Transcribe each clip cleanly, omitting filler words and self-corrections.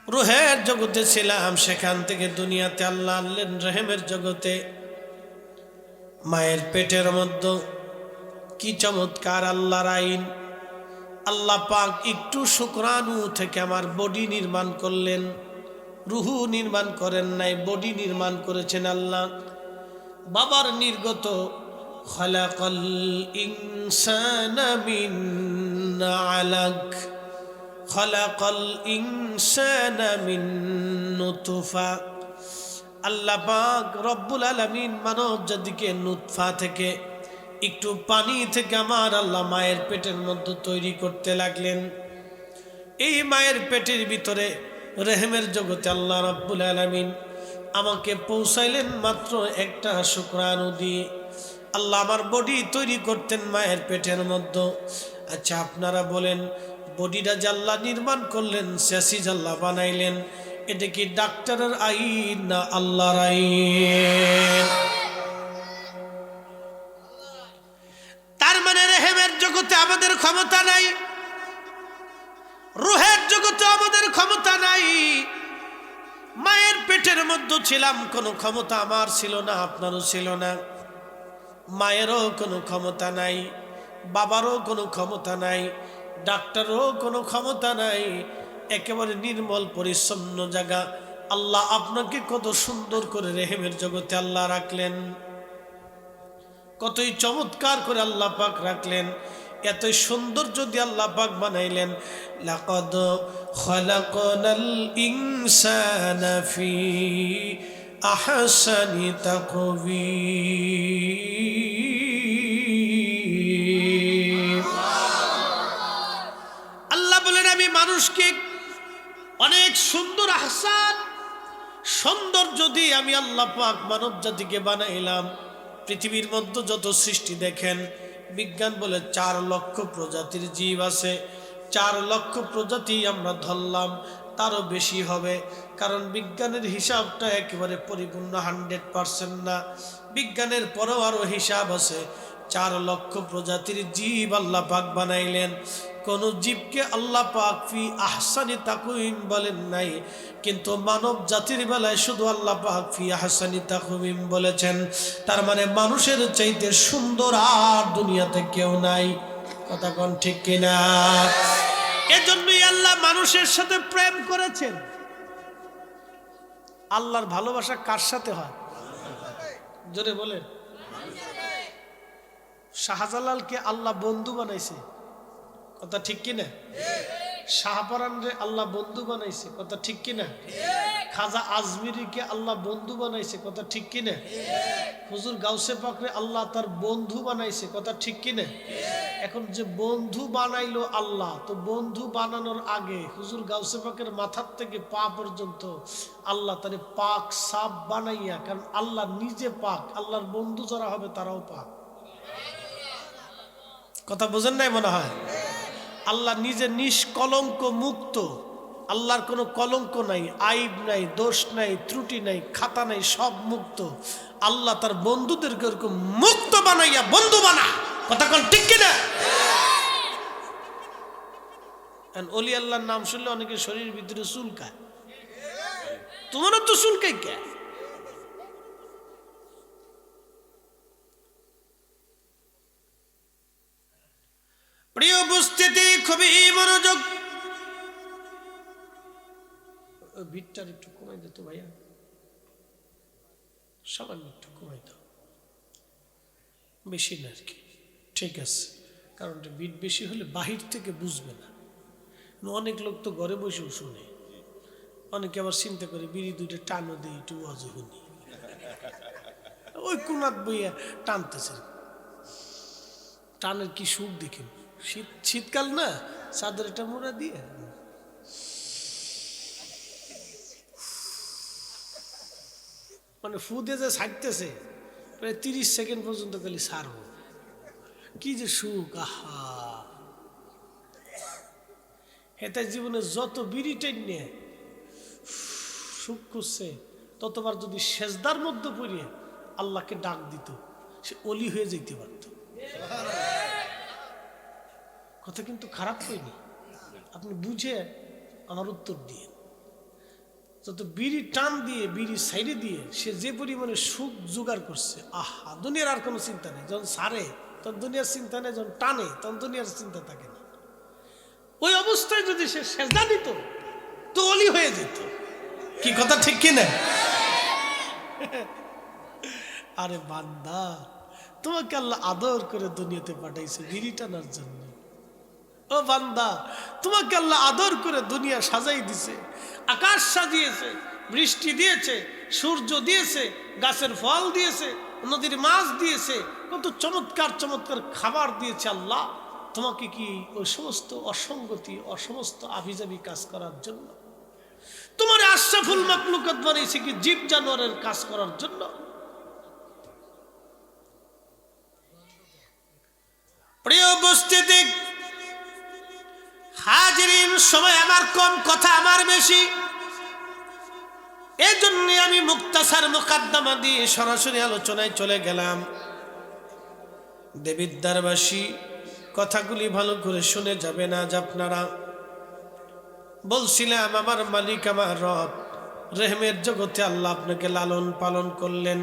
রুহের জগতে ছিলাম, সেখান থেকে দুনিয়াতে আল্লাহ আনলেন রহেমের জগতে। মায়ের পেটের মধ্যে কি চমৎকার আল্লাহর আইন! আল্লাহ পাক একটু শুকরানু থেকে আমার বডি নির্মাণ করলেন, রুহু নির্মাণ করেন নাই, বডি নির্মাণ করেছেন আল্লাহ। বাবার নির্গত খলাকাল ইনসানা মিন আলাক, খলাকাল ইনসানা মিন নুতফা। আল্লাহ পাক রব্বুল আলামিন মানব জাতিকে নুতফা থেকে, একটু পানি থেকে আমার আল্লাহ মায়ের পেটের মধ্যে তৈরি করতে লাগলেন। এই মায়ের পেটের ভিতরে রহমের জগতে আল্লাহ রব্বুল আলামিন আমাকে পৌঁছাইলেন মাত্র একটা শুকরানু দিয়ে। আল্লাহ আমার বডি তৈরি করতেন মায়ের পেটের মধ্যে। আচ্ছা আপনারা বলেন, বডিটা যে আল্লাহ নির্মাণ করলেন, শেষিজ আল্লাহ বানাইলেন, এটা কি ডাক্তারের আইন না আল্লাহর আইন? তার মানে রহমের জগতে আমাদের ক্ষমতা নাই, রুহের জগতে আমাদের ক্ষমতা নাই। মায়ের পেটের মধ্যে ছিলাম, কোনো ক্ষমতা আমার ছিল না, আপনারও ছিল না। মায়েরও কোনো ক্ষমতা নাই, বাবারও কোনো ক্ষমতা নাই, ডাক্তারও কোনো ক্ষমতা নাই। একেবারে নির্মল পরিচ্ছন্ন জায়গা। আল্লাহ আপনাকে কত সুন্দর করে রহমের জগতে আল্লাহ রাখলেন, কতই চমৎকার করে আল্লাহ পাক রাখলেন। এত সুন্দর যদি আল্লাহ পাক বানাইলেন, লাকাদ খালাকনাল ইনসানা ফি আহসানি তাকওয়িম। আল্লাহ বলেন আমি মানুষকে অনেক সুন্দর আহসান, সুন্দর যদি আমি আল্লাহ পাক মানব জাতিকে বানাইলাম। পৃথিবীর মধ্যে যত সৃষ্টি দেখেন, বিজ্ঞান বলে 4 লক্ষ প্রজাতির জীব আছে। 4 লক্ষ প্রজাতি আমরা ধরলাম, তারও বেশি হবে, কারণ বিজ্ঞানের হিসাবটা একেবারে পরিপূর্ণ 100% না। বিজ্ঞানের পরেও আরও হিসাব আছে। 4 লক্ষ প্রজাতির জীব আল্লাহ পাক বানাইলেন। কোন জীবকে আল্লাহ পাক ফি আহসানি তাকওয়িম বলেন নাই, কিন্তু মানব জাতির বেলায় শুধু আল্লাহ পাক ফি আহসানি তাকওয়িম বলেছেন। তার মানে মানুষের চাইতে সুন্দর আর দুনিয়াতে কেউ নাই। কথা কোন ঠিক কিনা? এজন্যই আল্লাহ মানুষের সাথে প্রেম করেছেন। আল্লাহর ভালোবাসা কার সাথে হয়? জোরে বলেন। শাহজালালকে আল্লাহ বন্ধু বানাইছে, কথা ঠিক কিনা? শাহপরান রে আল্লাহ বন্ধু বানাইছে, কথা ঠিক কিনা? খাজা আজমিরিকে আল্লাহ বন্ধু বানাইছে, কথা ঠিক কিনা? হুজুর গাউসে পাকরে আল্লাহ তার বন্ধু বানাইছে, কথা ঠিক কিনা? এখন যে বন্ধু বানাইলো আল্লাহ, তো বন্ধু বানানোর আগে হুজুর গাউসে পাকের মাথার থেকে পা পর্যন্ত আল্লাহ তারে পাক সাফ বানাইয়া, কারণ আল্লাহ নিজে পাক, আল্লাহর বন্ধু যারা হবে তারাও পাক। কথা বোঝেন নাই মনে হয়? আল্লাহ নিজে নিষ্কলঙ্ক মুক্ত, আল্লাহর কোনো কলঙ্ক নাই, আইব নাই, দোষ নাই, ত্রুটি নাই, খাতা নাই, সব মুক্ত। আল্লাহ তার বন্ধুদেরকে এরকম মুক্ত বানাইয়া বন্ধু বানা। কথা কোন ঠিক কিনা? ওলি আল্লাহর নাম শুনলে অনেকে শরীরের ভিতরে চুলকায়। তোমারও তো চুলকাই কে? প্রিয় উপস্থিতি, খুবই মনোযোগ। বিটটার একটু কমাই দিত ভাইয়া, সামান্য একটু কমাই দাও, বেশি না আর কি। ঠিক আছে, কারণ বিট বেশি হলে বাহির থেকে বুঝবে না। অনেক লোক তো ঘরে বসেও শুনে, অনেকে আবার চিন্তা করে বিড়ি 2টা টানও দিই, একটু ওয়াজও শুনি। ওই কোনাত বইয়া টানতেছে, টানের কি সুখ দেখেন। শীতকাল না, চাদর এটা মোড়া দিয়ে মানে ফু দিয়ে যে ছাড়তেছে, প্রায় 30 সেকেন্ড পর্যন্ত খালি ছাড়বো। কি যে সুখ! আহা, এটা জীবনে যত বিড়ি টেনে সুখ করছে, ততবার যদি সেজদার মধ্যে পড়িয়ে আল্লাহকে ডাক দিত, সে অলি হয়ে যেতে পারত। কথা কিন্তু খারাপ হয়নি, আপনি বুঝে আমার উত্তর দিয়ে। যত বিড়ি টান দিয়ে বিড়ি সাইডে দিয়ে সে যে পরিমাণে সুখ জোগাড় করছে, আহা, দুনিয়ার আর কোনো চিন্তা নেই। যখন সারে তখন দুনিয়ার চিন্তা নেই, যখন টানে তখন দুনিয়ার চিন্তা থাকে না। ওই অবস্থায় যদি সে সেজদা দিত তো অলি হয়ে যেত। কি কথা ঠিক কিনা? আরে বান্দা, তোমাকে আল্লাহ আদর করে দুনিয়াতে পাঠাইছে বিড়ি টানার জন্য। ও বান্দা, তোমাকে আল্লাহ আদর করে দুনিয়া সাজাই দিছে, আকাশ সাজিয়েছে, বৃষ্টি দিয়েছে, সূর্য দিয়েছে, গাছের ফল দিয়েছে, নদীর মাছ দিয়েছে, কত চমৎকার চমৎকার খাবার দিয়েছে আল্লাহ। তোমাকে কি ওই সমস্ত অসঙ্গতি অসমস্ত আভিজাবি কাজ করার জন্য? তোমার আশরাফুল মাখলুকাত বানিয়েছে কি জীব জানোয়ারের কাজ করার জন্য? প্রিয় উপস্থিতি, হাজিরিন, সময় আমার কম, কথা আমার বেশি। এই জন্য আমি মুক্তাসার মুকাদ্দমা দিয়ে সরাসরি আলোচনায় চলে গেলাম। দেবিদ্বারবাসী, কথাগুলি ভালো করে শুনে যাবেন। আজ আপনারা বলছিলাম আমার মালিক আমার রব, রেহমের জগতে আল্লাহ আপনাকে লালন পালন করলেন,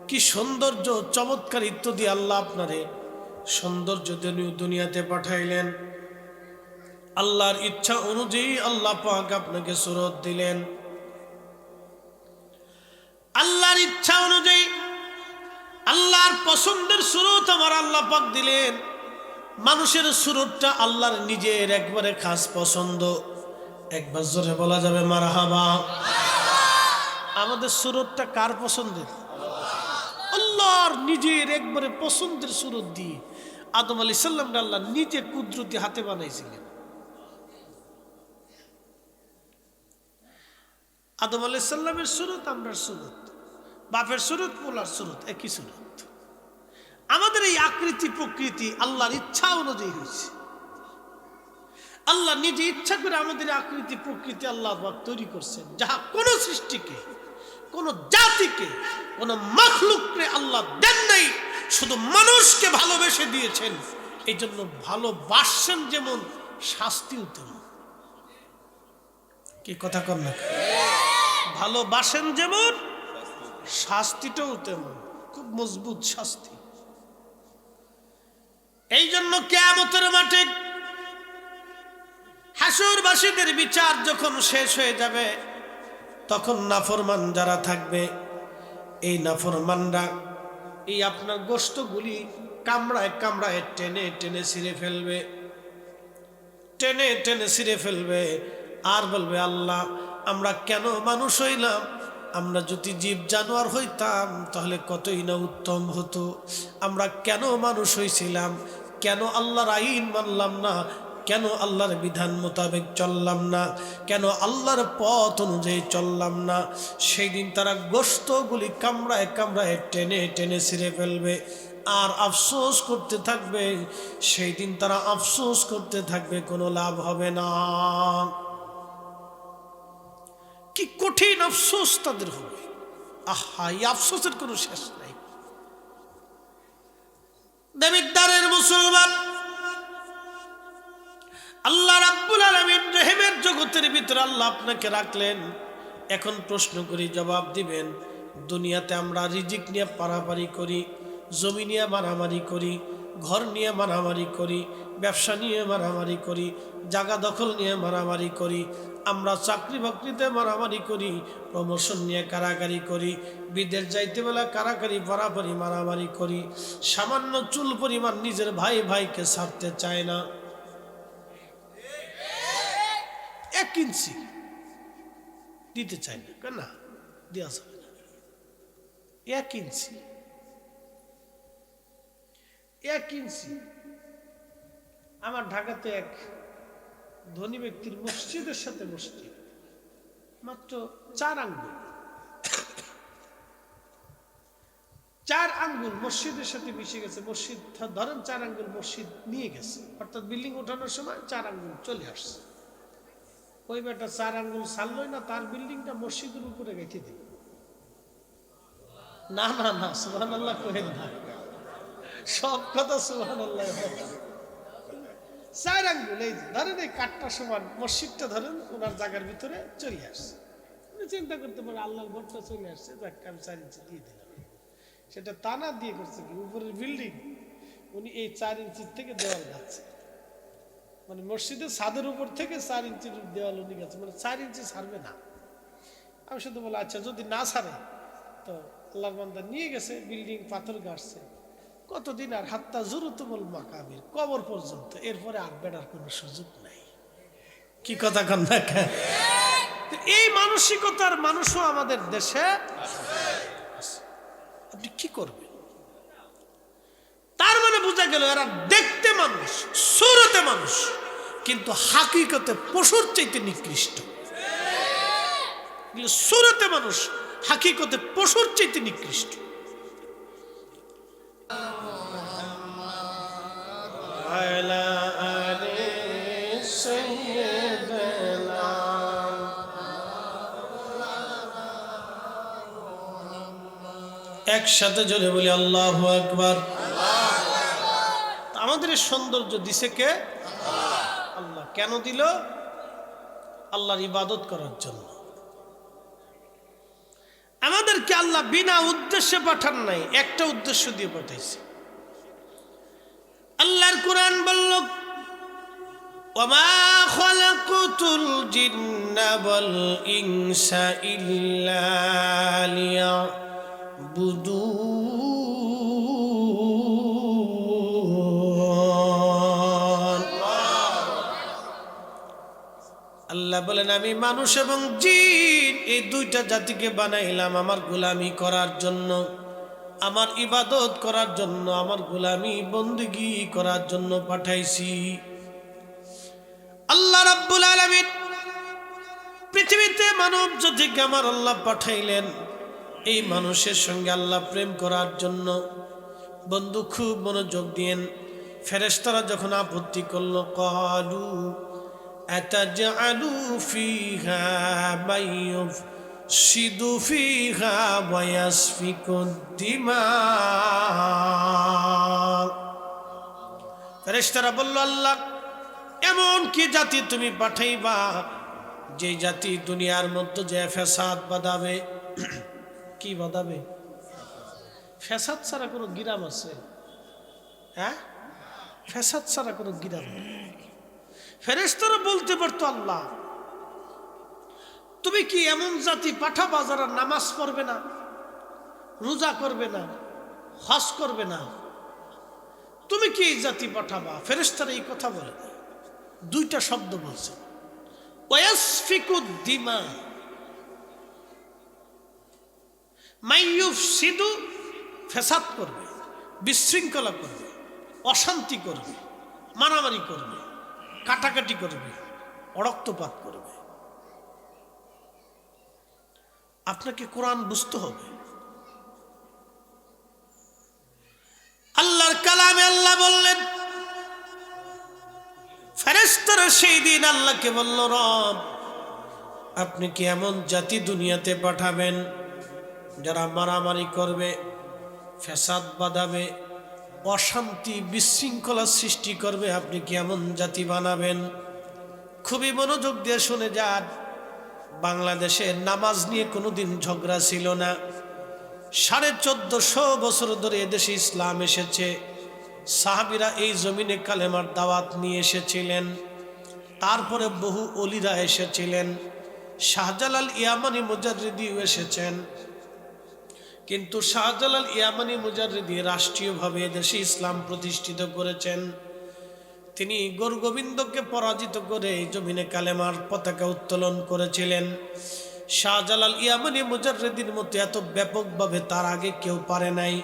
কি সৌন্দর্য চমৎকারিত্ব দিয়ে আল্লাহ আপনারে সৌন্দর্য দুনিয়াতে পাঠাইলেন। আল্লাহর ইচ্ছা অনুযায়ী আল্লাহ পাক আপনাকে সুরত দিলেন। আল্লাহর ইচ্ছা অনুযায়ী আল্লাহর পছন্দের সুরত আমার আল্লাহ পাক দিলেন। মানুষের সুরতটা আল্লাহর নিজের একবারে খাস পছন্দ। একবার জোরে বলা যাবে মারহাবা। আমাদের সুরতটা কার পছন্দের? আল্লাহর নিজের একবারে পছন্দের সুরত দিয়ে আদম আলাইহিস সালামকে আল্লাহ নিজে কুদরতি হাতে বানাইছিলেন। আদম আলাইহিস সালামের সুরত, আমরার সুরত, বাপের সুরত, পোলার সুরত একই সুরত। আমাদের এই আকৃতি প্রকৃতি আল্লাহর ইচ্ছা অনুযায়ী হয়েছে। আল্লাহ নিজে ইচ্ছা করে আমাদের আকৃতি প্রকৃতি আল্লাহ তৈরি করছেন, যাহা কোন সৃষ্টিকে, কোন জাতিকে, কোন মাখলুককে আল্লাহ দেন নাই, শুধু মানুষকে ভালোবেসে দিয়েছেন। এই জন্য ভালোবাসেন যেমন, শাস্তিও তেমন। কি কথা কর না? ভালোবাসেন যেমন, শাস্তিটাও তেমন, খুব মজবুত শাস্তি। এই জন্য কিয়ামতের মাঠে হাসরবাসীদের বিচার যখন শেষ হয়ে যাবে, তখন নাফরমান যারা থাকবে, এই নাফরমানরা এই আপনার গোশতগুলি কামড়ায় কামড়ায় টেনে টেনে ছিঁড়ে ফেলবে, টেনে টেনে ছিঁড়ে ফেলবে। আর বলবে, আল্লাহ, আমরা কেন মানুষ হইলাম? আমরা যদি জীব জানোয়ার হইতাম তাহলে কতই না উত্তম হতো। আমরা কেন মানুষ হইছিলাম? কেন আল্লাহর আইন মানলাম না? কেন আল্লাহর বিধান মোতাবেক চললাম না? কেন আল্লাহর পথ অনুযায়ী চললাম না? সেই দিন তারা গোশতগুলি কামড়ায় কামড়ায় টেনে টেনে ছিঁড়ে ফেলবে আর আফসোস করতে থাকবে। সেই দিন তারা আফসোস করতে থাকবে, কোনো লাভ হবে না। কি কঠিন আফসোস তাদের হবে। আহা, এই আফসোসের কোনো শেষ নাই। দেবিদ্বারের মুসলমান, আল্লাহ রাব্বুল আলামিন রহিমের জগতের ভিতরে আল্লাহ আপনাকে রাখলেন। এখন প্রশ্ন করি, জবাব দিবেন। দুনিয়াতে আমরা রিজিক নিয়ে পারাপারি করি, জমি নিয়ে মারামারি করি, ঘর নিয়ে মারামারি করি, ব্যবসা নিয়ে মারামারি করি, জায়গা দখল নিয়ে মারামারি করি, আমরা চাকরি বাকরিতে মারামারি করি, প্রমোশন নিয়ে কারাকারি করি, বিদেশ যাইতে বেলা কারাকারি পারাপারি মারামারি করি, সামান্য চুল পরিমাণ নিজের ভাই ভাইকে ছাড়তে চায় না। 1 ইঞ্চি দিতে চায় না, কেন দেওয়া যাবে না। 1 ইঞ্চি, 1 ইঞ্চি। আমার ঢাকাতে এক ধনী ব্যক্তির মসজিদের সাথে মসজিদ মাত্র 4 আঙ্গুল, 4 আঙ্গুল মসজিদের সাথে মিশে গেছে। মসজিদ ধরেন 4 আঙ্গুল মসজিদ নিয়ে গেছে, অর্থাৎ বিল্ডিং ওঠানোর সময় 4 আঙ্গুল চলে আসছে। ওই বেটা 4 আঙ্গুল ছাড়লই না, তার বিল্ডিংটা মসজিদের উপরে গেঁথে দিল। না না না, সুবহানাল্লাহ কহেন না, সব কথা সুবহানাল্লাহ। 4 আঙ্গুল, এই ধরেন এই কাঠটা সমান মসজিদটা ধরেন ওনার জায়গার ভিতরে চলে আসছে, চিন্তা করতে পারে আল্লাহর ঘরটা চলে আসছে, যাক আমি 4 ইঞ্চি দিয়ে দিলাম। সেটা টানা দিয়ে করছে কি, উপরের বিল্ডিং, উনি এই 4 ইঞ্চির থেকে দেওয়াল গাচ্ছে, মানে মসজিদের ছাদের উপর থেকে 4 ইঞ্চির দেওয়াল উনি গেছে, মানে 4 ইঞ্চি ছাড়বে না। আমি শুধু বলে আচ্ছা যদি না ছাড়ে তো আল্লাহর বান্দা নিয়ে গেছে, বিল্ডিং পাথর গাড়ছে, কতদিন আর হাত্তা জুরুতুমুল মাকাবির, কবর পর্যন্ত, এরপরে আর বেড়ার কোনো সুযোগ নাই। কি কথা কন না? এই মানসিকতার মানুষও আমাদের দেশে। আপনি কি করবেন? তার মানে বোঝা গেল এরা দেখতে মানুষ, সুরতে মানুষ, কিন্তু হাকিকতে পশুর চাইতে নিকৃষ্ট। সুরতে মানুষ, হাকিকতে পশুর চাইতে নিকৃষ্ট। একসাথে জোরে বলি আল্লাহু আকবার। আমাদের এই সৌন্দর্য দিছে কে? আল্লাহ। কেন দিল? আল্লাহর ইবাদত করার জন্য। আমাদেরকে আল্লাহ বিনা উদ্দেশ্যে পাঠান নাই, একটা উদ্দেশ্য দিয়ে পাঠাইছে। আল্লাহর কোরআন বলল, ওয়ামা খালাকুতুল জিন্না ওয়াল ইনসা ইল্লা লিয়াবুদুন। আল্লাহ বলেন আমি মানুষ এবং জিন এই দুইটা জাতিকে বানাইলাম আমার গোলামি করার জন্য, আমার ইবাদত করার জন্য, আমার গোলামি বন্দেগী করার জন্য পাঠাইছি। আল্লাহ রাব্বুল আলামিন পৃথিবীতে মানব জাতিকে আমার আল্লাহ পাঠাইলেন এই মানুষের সঙ্গে আল্লাহ প্রেম করার জন্য। বন্ধু খুব মনোযোগ দিয়েন। ফেরেশতারা যখন আপত্তি করলো, ক্বালু আতাজআলু ফিহা মাইয়ুফসিদু ফিহা ওয়া ইয়াসফিকুদ দিমা। ফেরেশতারা বলল, আল্লাহ এমন কি জাতি তুমি পাঠাইবা যে জাতি দুনিয়ার মধ্যে যে ফ্যাসাদ বাঁধাবে? কি বাঁধাবে? ফ্যাসাদ ছাড়া কোনো গিরাম আছে? হ্যাঁ, ফ্যাসাদ ছাড়া কোনো গিরাম নেই। ফেরেশতারা বলতে পারতো, আল্লাহ তুমি কি এমন জাতি পাঠাবা যারা নামাজ পড়বে না, রোজা করবে না, হজ করবে না? তুমি কি এই জাতি পাঠাবা? ফেরেশতারা এই কথা বলে না, দুইটা শব্দ বলছে, ওয়াসফিকুদ দিমা। মাইয়ুফসিদু ফ্যাসাদ করবে, বিশৃঙ্খলা করবে, অশান্তি করবে, মারামারি করবে, কাটাকাটি করবে, রক্তপাত করবে। আপনাকে কোরআন বুঝতে হবে। আল্লাহর কালামে আল্লাহ বললেন, ফেরেশতারা সেই দিন আল্লাহকে বলল, রব আপনি কি এমন জাতি দুনিয়াতে পাঠাবেন যারা মারামারি করবে, ফ্যাসাদ বাঁধাবে, অশান্তি বিশৃঙ্খলা সৃষ্টি করবে? আপনি কি এমন জাতি বানাবেন? খুবই মনোযোগ দিয়ে শুনে যান। বাংলাদেশে নামাজ নিয়ে কোনোদিন ঝগড়া ছিল না। 1450 বছর ধরে এদেশে ইসলাম এসেছে। সাহাবীরা এই জমিনে কালেমার দাওয়াত নিয়ে এসেছিলেন। তারপরে বহু ওলিরা এসেছিলেন, শাহজালাল ইয়ামানি মুজাদ্দিদিও এসেছেন। কিন্তু শাহজালাল ইয়ামানি মুজাদ্দিদি রাষ্ট্রীয়ভাবে এদেশে ইসলাম প্রতিষ্ঠিত করেছেন। তিনি গোরগোবিন্দকে পরাজিত করে এই জমিনে কালেমার পতাকা উত্তোলন করেছিলেন। শাহজালাল ইয়ামানি মুজাদ্দিদির মতো এত ব্যাপকভাবে তার আগে কেউ পারে নাই,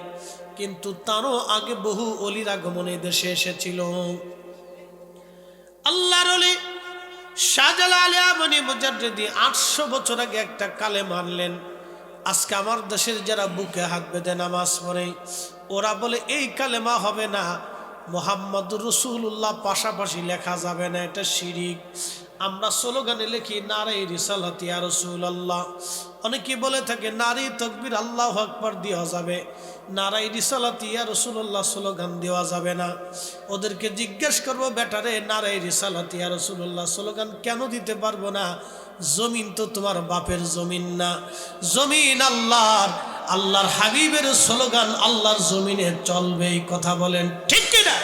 কিন্তু তারও আগে বহু অলির আগমনে দেশে এসেছিল। আল্লাহর ওলি শাহজালাল ইয়ামানি মুজাদ্দিদি 800 বছর আগে একটা কালেমা আনলেন। আজকে আমার দেশের যারা বুকে হাত বেঁধে নামাজ পড়ে, ওরা বলে এই কালেমা হবে না, মুহাম্মদুর রাসূলুল্লাহ পাশাপাশি লেখা যাবে না, এটা শিরিক। আমরা স্লোগানে লিখি নারে রিসালাত ইয়া রাসূলুল্লাহ। অনেকে বলে থাকে নারী তাকবীর আল্লাহু আকবার দেওয়া যাবে, নারাই রিসালাত ইয়া রাসূলুল্লাহ স্লোগান দেওয়া যাবে না। ওদেরকে জিজ্ঞেস করবো, বেটারে নারাই রিসালাত ইয়া রাসূলুল্লাহ স্লোগান কেন দিতে পারবো না? জমিন তো তোমার বাপের জমিন না, জমিন আল্লাহর। আল্লাহর হাবিবের স্লোগান আল্লাহর জমিনে চলবে, এই কথা বলেন ঠিক কিনা?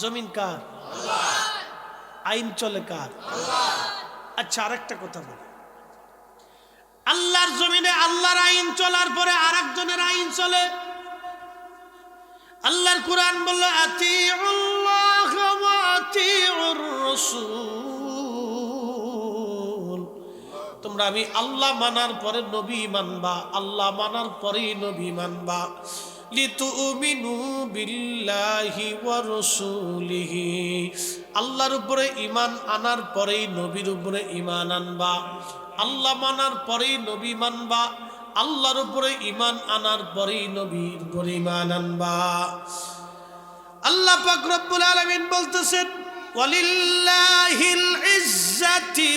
জমিন কার? আইন চলে কার? আচ্ছা, আরেকটা কথা বল, আল্লাহর জমিনে আল্লাহর আইন চলার পরে আরেকজনের আইন চলে। আল্লাহর কুরআন বলল আতিউল্লাহ ওয়া আতিউর রাসূল, তোমরা আমি আল্লাহ মানার পরে নবী মানবা, আল্লাহ মানার পরেই নবী মানবা। লিতুমিনু বিল্লাহি ওয়া রাসূলিহি, আল্লাহর উপরে ঈমান আনার পরেই নবীর উপরে ঈমান আনবা। আল্লাহ মানার পরেই নবী মানবা, আল্লাহর উপরে ঈমান আনার পরেই নবীর উপরে ঈমান আনবা। আল্লাহ পাক রব্বুল আলামিন বলতেছেন ওয়ালিল্লাহিল ইজ্জাতি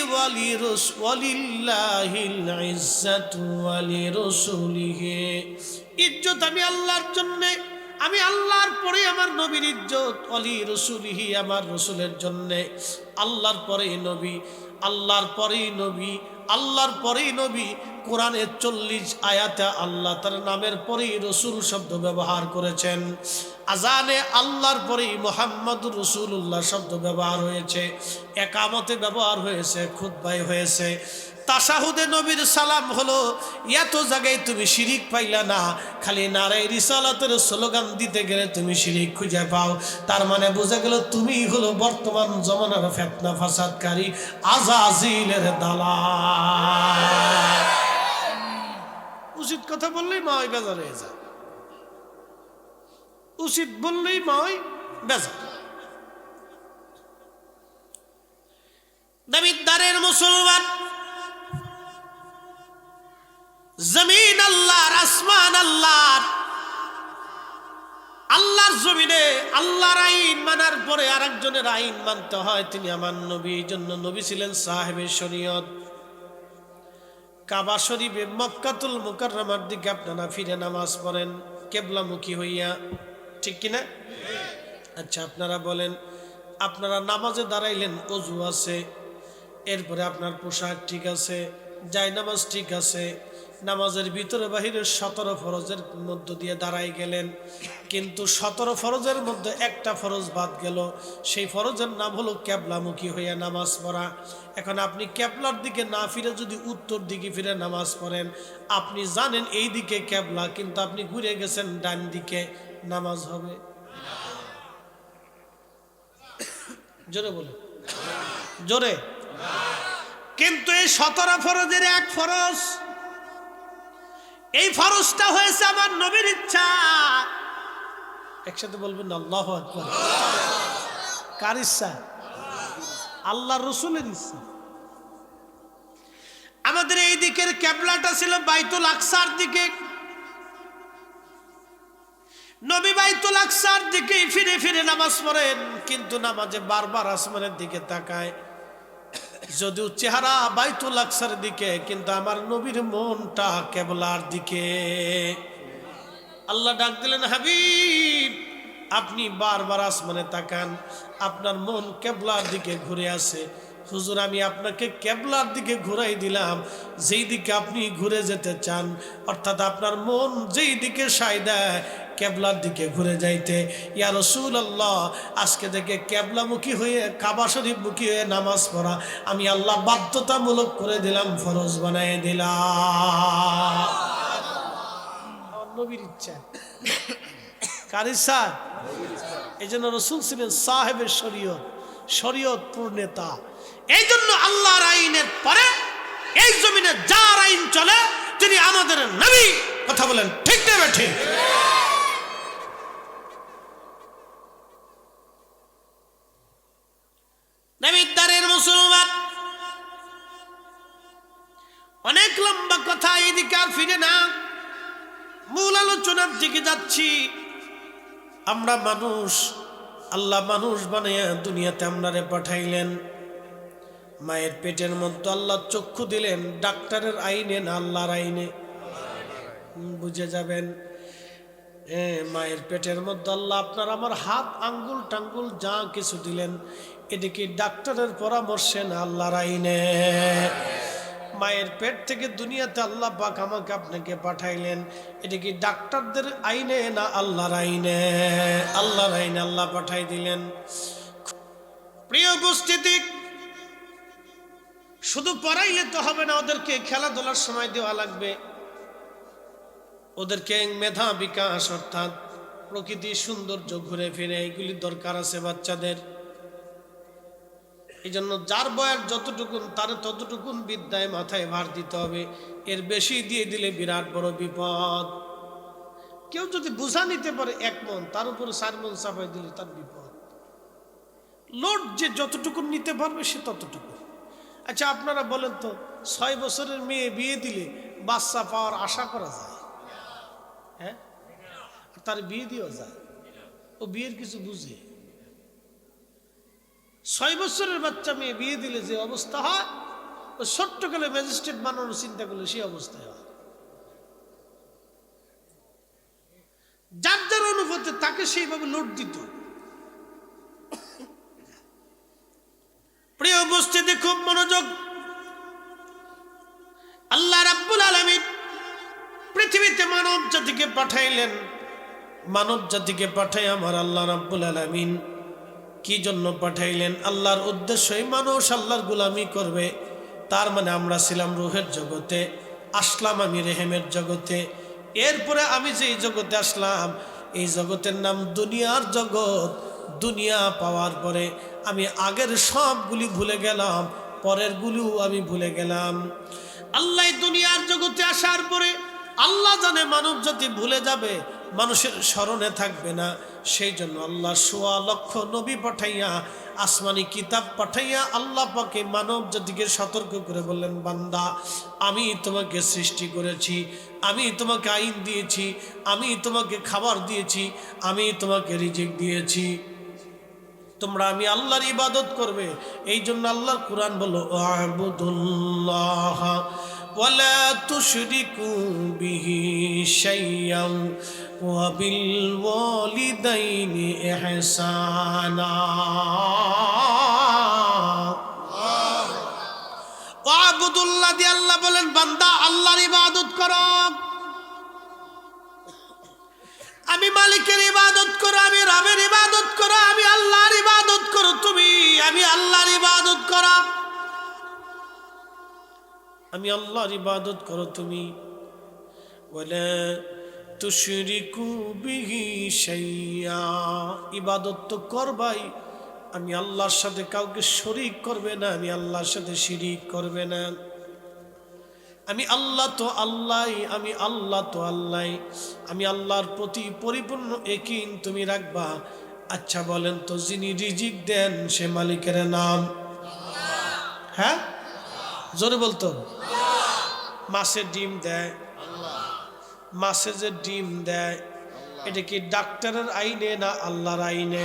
ওয়ালিল্লাহিল ইজ্জাতু ওয়ালিরাসূলিহি, ইজ্জত আমি আল্লাহর জন্য, আমি আল্লাহর পরে আমার নবীর ইজ্জত, ওয়ালি রাসূলিহি আমার রাসূলের জন্য। আল্লাহর পরে নবী, আল্লাহর পরেই নবী, আল্লাহর পরেই নবী। কোরআনে 40 আয়াতে আল্লাহ তার নামের পরেই রসুল শব্দ ব্যবহার করেছেন। আজানে আল্লাহর পরেই মুহাম্মদুর রাসূলুল্লাহ শব্দ ব্যবহার হয়েছে, একামতে ব্যবহার হয়েছে, খুতবায় হয়েছে, তাশাহুদে নবীর সালাম হলো। এত জায়গায় তুমি শিরিক পাইলা না, খালি নারায়ে রিসালাতের স্লোগান দিতে গেলে তুমি শিরিক খুঁজে পাও। তার মানে বোঝা গেল তুমি হলো বর্তমান জমানার ফিতনা ফাসাদকারী আজাজিলের দালাল। উচিত কথা বললেই মাই বেজার হয়ে যায়, উচিত বললেই মাই বেজার। দাবিদারের মুসলমান, জমিন আল্লাহর, আসমান আল্লাহর। আল্লাহর জমিনে আল্লাহর আইন মানার পরে আরেকজনের আইন মানতে হয়, তিনি আমার নবী। এই জন্য নবী ছিলেন সাহেবের শরীয়ত। কাবা শরীফে মক্কাতুল মুকাররমার দিকে আপনারা ফিরে নামাজ পড়েন কিবলামুখী হইয়া, ঠিক কিনা? আচ্ছা, আপনারা বলেন, আপনারা নামাজে দাঁড়াইলেন, ওযু আছে, এরপরে আপনার পোশাক ঠিক আছে, জায়নামাজ ঠিক আছে, নামাজের ভিতরে বাহিরে 17 ফরজের মধ্য দিয়ে দাঁড়াই গেলেন, কিন্তু 17 ফরজের মধ্যে একটা ফরজ বাদ গেল। সেই ফরজের নাম হলো কিবলামুখী হইয়া নামাজ পড়া। এখন আপনি কিবলার দিকে না ফিরে যদি উত্তর দিকে ফিরে নামাজ পড়েন, আপনি জানেন এই দিকে কিবলা, কিন্তু আপনি ঘুরে গেছেন ডান দিকে, নামাজ হবে? জোরে বলে, জোরে। কিন্তু এই 17 ফরজের এক ফরজ, এই ফরজটা হয়েছে আমার নবীর ইচ্ছা। একসাথে বলবেন আল্লাহু আকবার। কার ইচ্ছা? আল্লাহর রাসূলের ইচ্ছা। আমাদের এই দিকের কিবলাটা ছিল বাইতুল আকসার দিকে। নবী বাইতুল আকসার দিকে ফিরে ফিরে নামাজ পড়েন, কিন্তু নামাজে বারবার আসমানের দিকে তাকায়। যদিও চেহারা বাইতুল আকসার দিকে, কিন্তু আমার নবীর মনটা কিবলার দিকে। আল্লাহ ডাক দিলেন, হাবিব আপনি বারবার আসমানে তাকান, আপনার মন কিবলার দিকে ঘুরে আসে। হুজুর, আমি আপনাকে কিবলার দিকে ঘুরাই দিলাম, যেই দিকে আপনি ঘুরে যেতে চান, অর্থাৎ আপনার মন যেই দিকে সায় দেয় কিবলার দিকে ঘুরে যাইতে। ইয়া রাসূলুল্লাহ, আজকে থেকে কিবলামুখী হয়ে, কাবা শরীফমুখী হয়ে নামাজ পড়া আমি আল্লাহ বাধ্যতামূলক করে দিলাম, ফরজ বানায় দিলাম। নবীর ইচ্ছা। কার ইচ্ছা? এই জন্য রাসূল ছিলেন সাহেবের শরীয়ত, শরীয়ত পূর্ণতা। এই জন্য আল্লাহর আইনের পরে এই জমিনে যার আইন চলে তিনি আমাদের নবী। কথা বলেন ঠিক না ঠিক? নবীদারের মুসলমান, অনেক লম্বা কথা, এদিকে আর ফিরে না, মূল আলোচনার দিকে যাচ্ছি। আমরা মানুষ, আল্লাহ মানুষ বানাইয়া দুনিয়াতে আমরারে পাঠাইলেন। মায়ের পেটের মধ্যে আল্লাহ চক্ষু দিলেন, ডাক্তারের আইনে না আল্লাহর আইনে? বুঝে যাবেন। মায়ের পেটের মধ্যে আল্লাহ আপনার আমার হাত আঙ্গুল টাঙ্গুল যা কিছু দিলেন, এটা কি ডাক্তারের পরামর্শে না আল্লাহর আইনে? মায়ের পেট থেকে দুনিয়াতে আল্লাহ পাক আমাকে আপনাকে পাঠাইলেন, এটা কি ডাক্তারদের আইনে না আল্লাহর আইনে? আল্লাহর আইনে আল্লাহ পাঠাই দিলেন। প্রিয় উপস্থিতি, শুধু পড়াইলে তো হবে না, ওদেরকে খেলাধুলার সময় দেওয়া লাগবে, ওদেরকে মেধা বিকাশ অর্থাৎ প্রকৃতি সৌন্দর্য ঘুরে ফিরে এইগুলি দরকার আছে বাচ্চাদের। এই জন্য যার বয়স যতটুকুন তার ততটুকুন বিদ্যায় মাথায় ভার দিতে হবে, এর বেশি দিয়ে দিলে বিরাট বড় বিপদ। কেউ যদি বোঝা নিতে পারে 1 মন, তার উপরে 4 মন চাপাই দিলে তার বিপদ। লোড যে যতটুকুন নিতে পারবে সে ততটুকু। আচ্ছা আপনারা বলেন তো, 6 বছরের মেয়ে বিয়ে দিলে বাচ্চা পাওয়ার আশা করা যায়? হ্যাঁ, তার বিয়ে দেওয়া যায়, ও বিয়ের কিছু বুঝে। 6 বছরের বাচ্চা মেয়ে বিয়ে দিলে যে অবস্থা হয়, ও ছোট্টকালে ম্যাজিস্ট্রেট বানানোর চিন্তা করলে সেই অবস্থায় হয়। যার যার অনুভূতি তাকে সেইভাবে লোড দিত। প্রিয় উপস্থিতি, খুব মনোযোগ। আল্লাহ রাব্বুল আলামিন পৃথিবীতে মানব জাতিকে পাঠাইলেন। মানব জাতিকে পাঠাই আমার আল্লাহ রাব্বুল আলামিন কি জন্য পাঠাইলেন? আল্লাহর উদ্দেশ্যই মানুষ আল্লাহর গোলামি করবে। তার মানে আমরা ছিলাম রূহের জগতে, আসলাম আমি রেহেমের জগতে। এরপরে আমি যে জগতে আসলাম, এই জগতের নাম দুনিয়ার জগৎ। দুনিয়া পাওয়ার পরে আমি আগের সবগুলি ভুলে গেলাম, পরের গুলিও আমি ভুলে গেলাম। আল্লাহ দুনিয়ার জগতে আসার পরে আল্লাহ জানে মানব জাতি ভুলে যাবে, মানুষের স্মরণে থাকবে না। সেই জন্য আল্লাহ ১৬ লক্ষ নবী পাঠাইয়া, আসমানি কিতাব পাঠাইয়া আল্লাহ পাকে মানব জাতিকে সতর্ক করে বললেন, বান্দা আমি তোমাকে সৃষ্টি করেছি, আমি তোমাকে আইন দিয়েছি, আমি তোমাকে খাবার দিয়েছি, আমি তোমাকে রিজিক দিয়েছি, তোমরা আমি আল্লাহর ইবাদত করবে। এই জন্য আল্লাহর কোরআন বলো, আ'বুদুল্লাহ ওয়ালা তুশরিকু বিহি শাইয়্যান ওয়া বিল ওয়ালিদাইনি ইহসানা। আ'বুদুল্লাহ দিয়ে আল্লাহ বলেন, বান্দা আল্লাহর ইবাদত করো, আমি মালিকের ইবাদত করো, আমি রবের ইবাদত করো, আমি আল্লাহর ইবাদত করো তুমি, আমি আল্লাহর ইবাদত করো, আমি আল্লাহর ইবাদত করো তুমি। ওয়ালা তুশরিকু বিহি শাইয়্যা, ইবাদত তো করবাই, আমি আল্লাহর সাথে কাউকে শরীক করবে না, আমি আল্লাহর সাথে শিরিক করবে না। আমি আল্লাহ তো আল্লাহ, আমি আল্লাহ তো আল্লাহ, আমি আল্লাহর প্রতি পরিপূর্ণ ইয়াকিন তুমি রাখবা। আচ্ছা বলেন তো, যিনি রিজিক দেন সে মালিকের নাম? হ্যাঁ, জোরে বলতো। মাছে ডিম দেয়, মাছে যে ডিম দেয় এটা কি ডাক্তারের আইনে না আল্লাহর আইনে?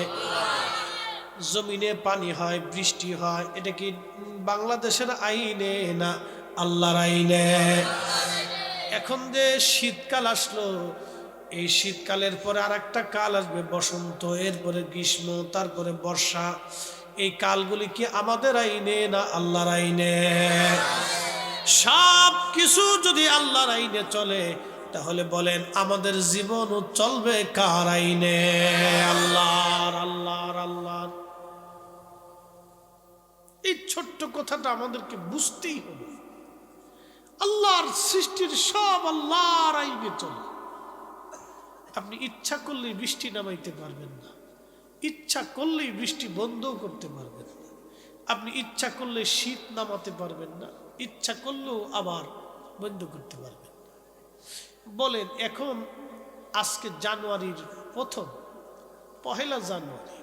জমিনে পানি হয়, বৃষ্টি হয়, এটা কি বাংলাদেশের আইনে না আল্লাহর আইনে? এখন যে শীতকাল আসলো, এই শীতকালের পরে আর একটা কাল আসবে বসন্ত, এরপরে গ্রীষ্ম, তারপরে বর্ষা। এই কালগুলি কি আমাদের আইনে না আল্লাহর আইনে? সব কিছু যদি আল্লাহর আইনে চলে, তাহলে বলেন আমাদের জীবনও চলবে কার আইনে? আল্লাহর। আল্লাহর আল্লাহর। এই ছোট্ট কথাটা আমাদেরকে বুঝতেই হবে। আল্লাহর সৃষ্টির সব আল্লাহর আইনে চলে। আপনি ইচ্ছা করলেই বৃষ্টি নামাইতে পারবেন না, ইচ্ছা করলেই বৃষ্টি বন্ধও করতে পারবেন না, আপনি ইচ্ছা করলে শীত নামাতে পারবেন না, ইচ্ছা করলেও আবার বন্ধ করতে পারবেন না। বলেন এখন আজকে জানুয়ারির প্রথম 1 জানুয়ারি,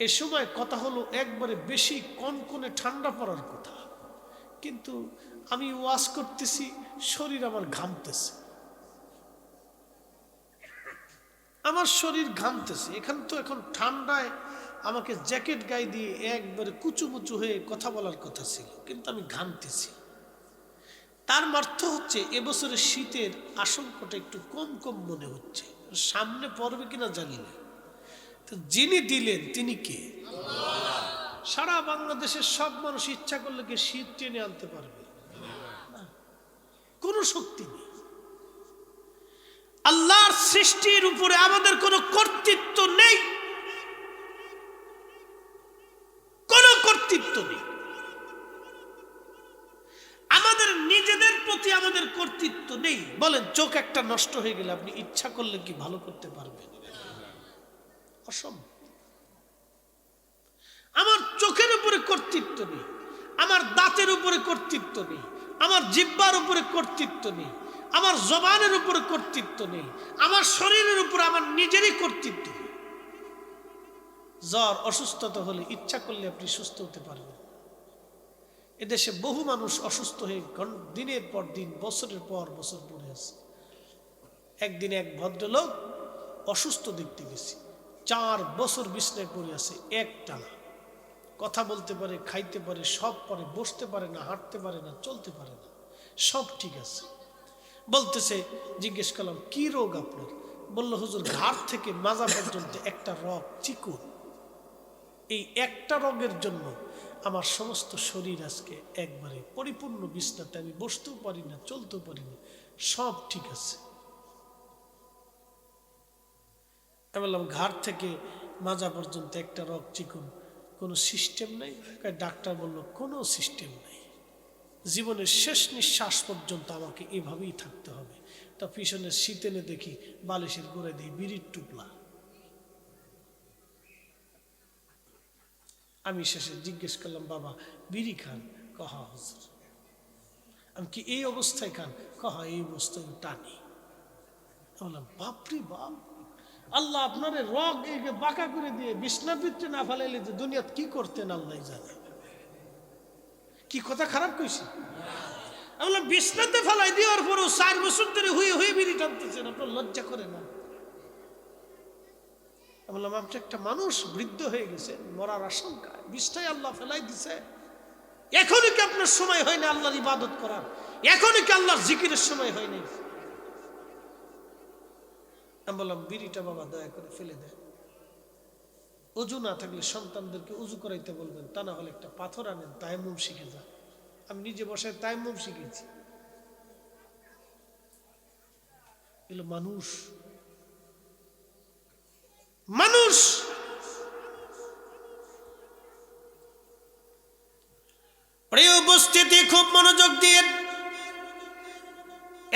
এ সময় কথা হলো একবারে বেশি কনকনে ঠান্ডা পড়ার কথা, কিন্তু আমি ওয়াজ করতেছি, শরীর আমার ঘামতেছে। আমার শরীর ঘামতেছে, তো এখন ঠান্ডায় আমাকে জ্যাকেট গায়ে দিয়ে একবারে কুচুমুচু হয়ে কথা বলার কথা ছিল, কিন্তু আমি ঘামতেছি। তার অর্থ হচ্ছে এবছরের শীতের আশঙ্কাটা একটু কম কম মনে হচ্ছে, সামনে পড়বে কিনা জানি না। তো যিনি দিলেন তিনি কে? সারা বাংলাদেশের সব মানুষ ইচ্ছা করলে কি শীত টেনে আনতে পারবে? কোনো শক্তি নেই। আল্লাহর সৃষ্টির উপরে আমাদের কোনো কর্তৃত্ব নেই, কোনো কর্তৃত্ব নেই। আমাদের নিজেদের প্রতি আমাদের কর্তৃত্ব নেই। বলেন, চোখ একটা নষ্ট হয়ে গেলে আপনি ইচ্ছা করলে কি ভালো করতে পারবেন? অসম্ভব। আমার চোখের উপরে কর্তৃত্ব নেই, আমার দাঁতের উপরে কর্তৃত্ব নেই, আমার জিহ্বার উপরে কর্তৃত্ব নেই, আমার জবানের উপরে কর্তৃত্ব নেই, আমার শরীরের উপরে আমার নিজেরই কর্তৃত্ব নেই। জ্বর অসুস্থতা হলে ইচ্ছা করলে আপনি সুস্থ হতে পারবেন। এদেশে বহু মানুষ অসুস্থ হয়ে দিনের পর দিন, বছরের পর বছর পড়ে আছে। একদিন এক ভদ্রলোক অসুস্থ দেখতে গেছি, 4 বছর বিছনায় পড়ে আছে একটানা। কথা বলতে পারে, খাইতে পারে, সব পারে, বসতে পারে না, হাঁটতে পারে না, চলতে পারে না, সব ঠিক আছে। বলতেছে, জিজ্ঞেস করলাম কি রোগ আপনার? বলল, হুজুর, ঘাড় থেকে মাজা পর্যন্ত একটা রগ চিকুন। এই একটা রোগের জন্য আমার সমস্ত শরীর আজকে একবারে পরিপূর্ণ বিছনাতে, আমি বসতেও পারি না, চলতেও পারি না, সব ঠিক আছে। আমি বললাম, ঘাড় থেকে মাজা পর্যন্ত একটা রগ চিকুন, কোনো সিস্টেম নাই? ডাক্তার বলল, কোনো সিস্টেম নাই, জীবনের শেষ নিঃশ্বাস পর্যন্ত আমাকে এভাবেই থাকতে হবে। তা পিছনের শীতেনে দেখি বালিশের গোড়ায় দিই বিড়ির টুকলা। আমি শেষে জিজ্ঞেস করলাম, বাবা বিড়ি খান? কহা হুজুর। আমি কি এই অবস্থায় খান? কহা এই অবস্থায় টানি। বললাম, বাপরে বাপ, আল্লাহ আপনার রগ বাঁকা করে দিয়ে বিছনাপিত্রে না ফেলাইলে যে দুনিয়াত কি করতেন আল্লাহ জানে। কি কথা খারাপ কইছি? আমি বললাম, বিছনাতে ফেলাই দেওয়ার পরও 4 বছর ধরে হুয়ে হুয়ে বিড়ি টানতেছেন, আপনার লজ্জা করে না? আমি বললাম, আপনি একটা মানুষ, বৃদ্ধ হয়ে গেছে, মরার আশঙ্কায়, বিছনায় আল্লাহ ফেলাই দিছে, এখনই কি আপনার সময় হয় না আল্লাহর ইবাদত করার? এখনই কি আল্লাহর জিকিরের সময় হয়নি? আমি বললাম, বিড়িটা বাবা দয়া করে ফেলে দেন। অজু না থাকলে সন্তানদেরকে উজু করাইতে বলবেন, তা না হলে একটা পাথর আনেন, তায়াম্মুম শিখে যান। আমি নিজে বসে তায়াম্মুম শিখেছি। এগুলো মানুষ, মানুষ। প্রিয় উপস্থিতি, খুব মনোযোগ দিয়ে,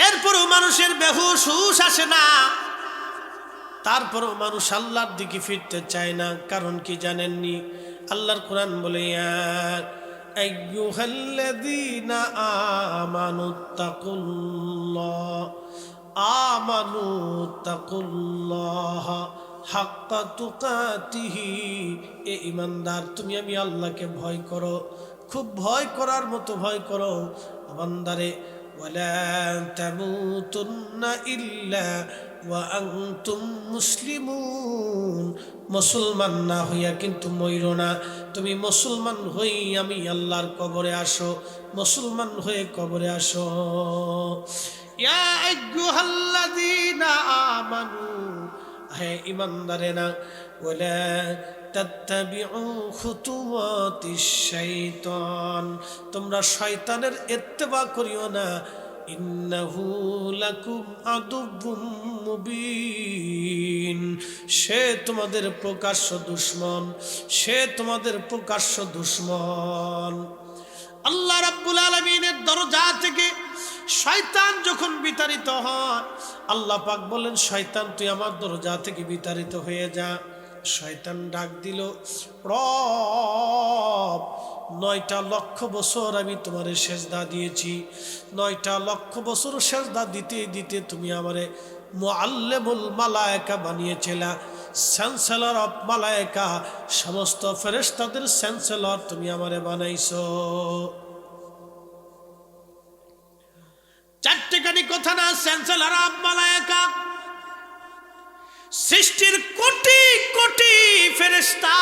এরপরও মানুষের বেহুশ হুশ আসে না, তারপরও মানুষ আল্লাহর দিকে ফিরতে চায় না। কারণ কি জানেননি? আল্লাহর কোরআন বলে, ইয়া আইয়ুহাল্লাযীনা আমানুত্তাকুল্লাহ হাক্কা তুকাতিহি। এ ঈমানদার, তুমি আমি আল্লাহকে ভয় করো, খুব ভয় করার মতো ভয় করো। বান্দারে, ওয়ালা তামুতুন্না ইল্লা ওয়া আনতুম মুসলিমুন। মুসলমান না হইয়া কিন্তু মইরো না। তুমি মুসলমান হই আমি আল্লাহর কবরে আসো, মুসলমান হয়ে কবরে আসো। ইয়া আইয়ুহাল্লাযীনা আমানু, হে ঈমানদারেরা, ওয়ালা তাত্তাবিউ খুতুওয়াতিশ শাইতান, তোমরা শয়তানের ইত্তেবা করিও না। ইন্নাহু লাকুম আদুউম মুবিন, সে তোমাদের প্রকাশ্য দুশমন, সে তোমাদের প্রকাশ্য দুশমন। আল্লাহ রাব্বুল আলামিনের দরজা থেকে শয়তান যখন বিতাড়িত হয়, আল্লাহ পাক বলেন, শয়তান তুই আমার দরজা থেকে বিতাড়িত হয়ে যা। শয়তান ডাক দিল, রব, 9টা লক্ষ বছর আমি তোমারে সেজদা দিয়েছি, 9টা লক্ষ বছর সেজদা দিতে দিতে তুমি আমারে মুআল্লিমুল মালায়েকা বানিয়েছিলা, চ্যান্সেলর অফ মালায়েকা, সমস্ত ফেরেশতাদের চ্যান্সেলর তুমি আমারে বানাইছো। 4টেখানি কথা না, চ্যান্সেলর অফ মালায়েকা, সৃষ্টির কোটি কোটি ফেরেশতা,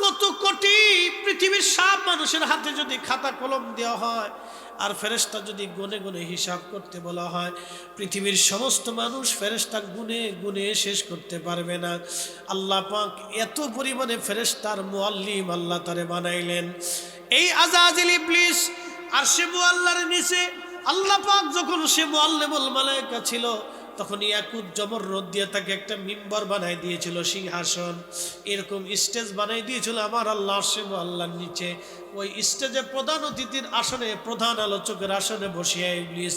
কত কোটি পৃথিবীর সব মানুষের হাতে যদি খাতা কলম দেওয়া হয় আর ফেরেশতা যদি গুনে গুনে হিসাব করতে বলা হয়, পৃথিবীর সমস্ত মানুষ ফেরেশতা গুনে গুনে শেষ করতে পারবে না। আল্লাহ পাক এত পরিমাণে ফেরেশতার মুআল্লিম আল্লাহ তারে বানাইলেন। এই আযাজিল ইবলিস আর সে মুআল্লার নিচে আল্লাহ পাক যখন সে মুআল্লিমুল মালায়েকা ছিল, তখন ইয়াকুত জমররদ দিয়ে তাকে একটা মিম্বর বানাই দিয়েছিল, সিংহাসন, এরকম স্টেজ বানাই দিয়েছিল আমার আল্লাহ সে আল্লাহর নিচে। ওই স্টেজে প্রধান অতিথির আসনে, প্রধান আলোচকের আসনে বসিয়া ইবলিস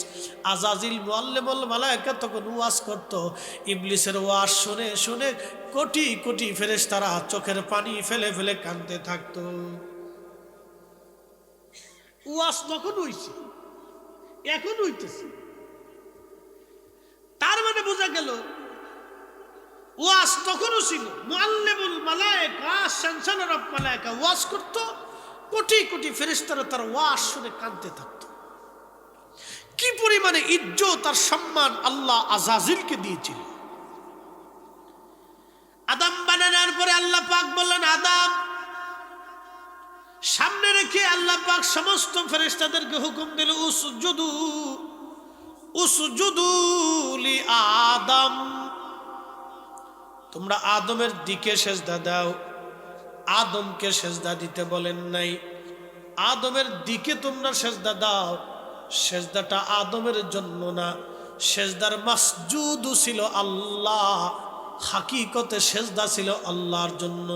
আযাজিল মুআল্লিমুল মালায়েকা তখন ওয়াজ করত। ইবলিসের ওয়াজ শুনে শুনে কোটি কোটি ফেরেশতারা চোখের পানি ফেলে ফেলে কাঁদতে থাকতো। ওয়াজ তখন হইছে, এখন হইতেছে। তার মানে বোঝা গেল ওয়াজ তখনও ছিল। মুআল্লিমুল মালায়েকা, চ্যান্সেলর অফ মালায়েকা ওয়াজ করত, কোটি কোটি ফেরেশতারা তার ওয়াজ শুনে কাঁদতে থাকত। কি পরিমাণে ইজ্জত আর সম্মান আল্লাহ আযাজিলকে দিয়েছিল। আদম বানানোর পরে আল্লাহ পাক বললেন, আদম সামনে রেখে আল্লাহ পাক সমস্ত ফেরেশতাদেরকে হুকুম দিল, উসজুদু উসজুদু লি আদম, তোমরা আদমের দিকে সেজদা দাও। আদমকে সেজদা দিতে বলেন নাই, আদমের দিকে তোমরা সেজদা দাও। সেজদাটা আদমের জন্য না, সেজদার মাসজুদ ছিল আল্লাহ, হাকিকতে সেজদা ছিল আল্লাহর জন্য।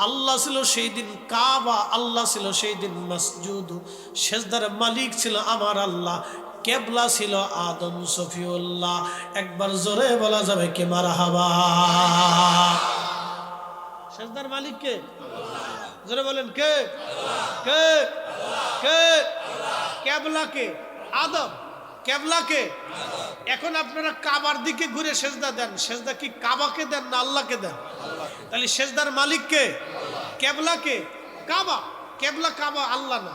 আল্লাহ ছিল সেই দিন কাবা, আল্লাহ ছিল সেই দিন মাসজুদ, সেজদার মালিক ছিল আমার আল্লাহ, কেবলা ছিল আদম সফিউল্লাহ। একবার জোরে বলা যাবে কে মারহাবা। সেজদার মালিক কে? জোরে বলেন কে? কে? কে? কেবলা কে? আদম। কেবলা কে? এখন আপনারা কাবার দিকে ঘুরে সেজদা দেন, সেজদা কি কাবাকে দেন না আল্লাহকে দেন? তাহলে সেজদার মালিক কে? কেবলা কে? কাবা। কেবলা কাবা, আল্লাহ না।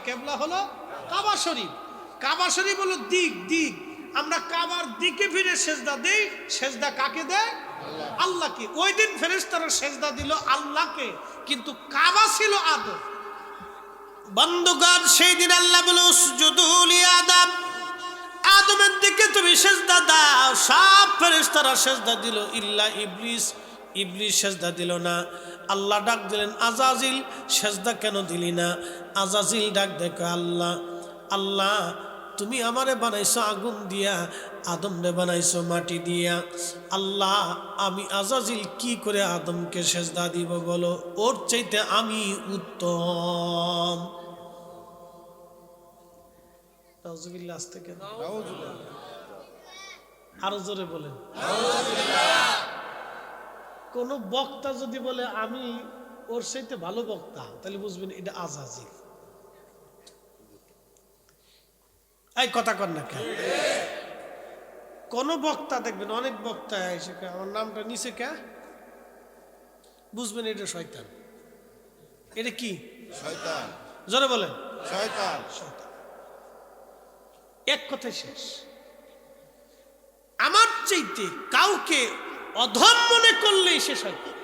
কেবলা হলো কাবা শরীফ। কাবা শরীফ হলো দিক, দিক। আমরা কাবার দিকে ফিরে সেজদা দেই। সেজদা কাকে দেয়? আল্লাহকে। ওই দিন ফেরেশতারা সেজদা দিল আল্লাহকে, কিন্তু কাবা ছিল আদম। বন্ধুগণ, সেই দিন আল্লাহ বলে উসজুদু লি আদম, আদমের দিকে তুমি সেজদা দাও। সব ফেরেশতারা সেজদা দিল, ইল্লা ইবলিস। ইবলিস সেজদা দিল না। আল্লাহ ডাক দিলেন, আযাজিল সেজদা কেন দিলি না? আযাজিল ডাক দেখো, আল্লাহ আল্লাহ তুমি আমারে বানাইছো আগুন দিয়া, আদমরে বানাইছো মাটি দিয়া। আল্লাহ আমি আযাজিল কি করে আদমকে সেজদা দিব বলো? ওর চাইতে আমি উত্তম। নাউজুবিল্লাহ। আস্তে কেন? আরো জোরে বলেন। কোন বক্তা যদি বলে আমি ওর চাইতে ভালো বক্তা, তাহলে বুঝবেন এটা আযাজিল। এই কথা কর না কেন? কোন বক্তা দেখবেন, অনেক বক্তা এসে আমার নামটা নিচে কে, বুঝবেন এটা শয়তান। এটা কি? শয়তান। জোরে বলেন। শয়তান। শয়তান। এক কথায় শেষ। আমার চাইতে কাউকে অধম মনে করলেই সে শয়তান।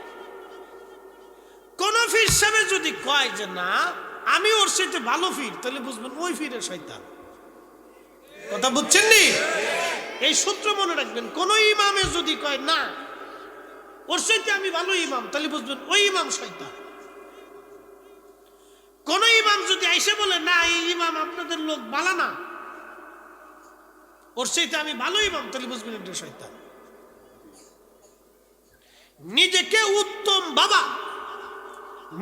কোন ফির সাহেব যদি কয় যে না আমি ওর চাইতে ভালো ফির, তাহলে বুঝবেন ওই ফিরে শয়তান। কথা বুঝছেন নি? এই সূত্র মনে রাখবেন। কোন ইমামে যদি কয় না ওর চাইতে আমি ভালো ইমাম, তাহলে বুঝবেন ওই ইমাম শয়তান। কোন ইমাম যদি আইসে বলে না এই ইমাম আপনাদের লোক ভালো না, ওর চাইতে আমি ভালো ইমাম, তাহলে বুঝবেন এটা শয়তান। নিজেকে উত্তম ভাবা,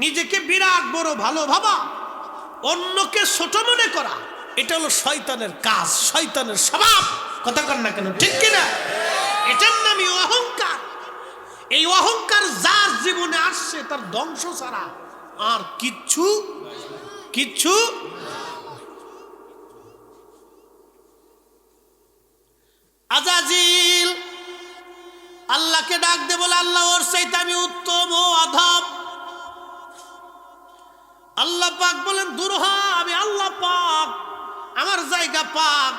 নিজেকে বিরাট বড় ভালো ভাবা, অন্যকে ছোট মনে করা, এটা হলো শয়তানের কাজ, শয়তানের স্বভাব। কথা কর না কেন? ঠিক কিনা? এটার নামই অহংকার। এই অহংকার যার জীবনে আসছে তার ধ্বংস ছাড়া আর কিচ্ছু কিচ্ছু। আযাজিল আল্লাহকে ডাক দে, বলে আল্লাহ ওর চাইতে আমি উত্তম ও আধম। আল্লাহ পাক বলেন দূর হ, আমি আল্লাহ পাক, আমার জায়গা পাক,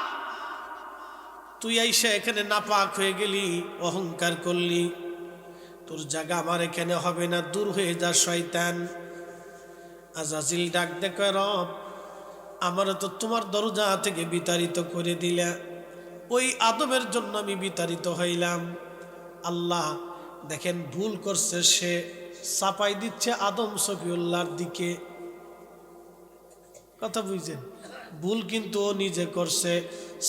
তুই আইসা এখানে নাপাক হয়ে গেলি, অহংকার করলি, তোর জায়গা আমার এখানে হবে না, দূর হয়ে যা শয়তান। আজাজিল ডাক দেখে, রব আমার তো তোমার দরজা থেকে বিতাড়িত করে দিলা, ওই আদমের জন্য আমি বিতাড়িত হইলাম। আল্লাহ দেখেন ভুল করছে, সে চাপাই দিচ্ছে আদম শফিউল্লাহর দিকে। কথা বুঝছেন? ভুল কিন্তু ও নিজে করছে,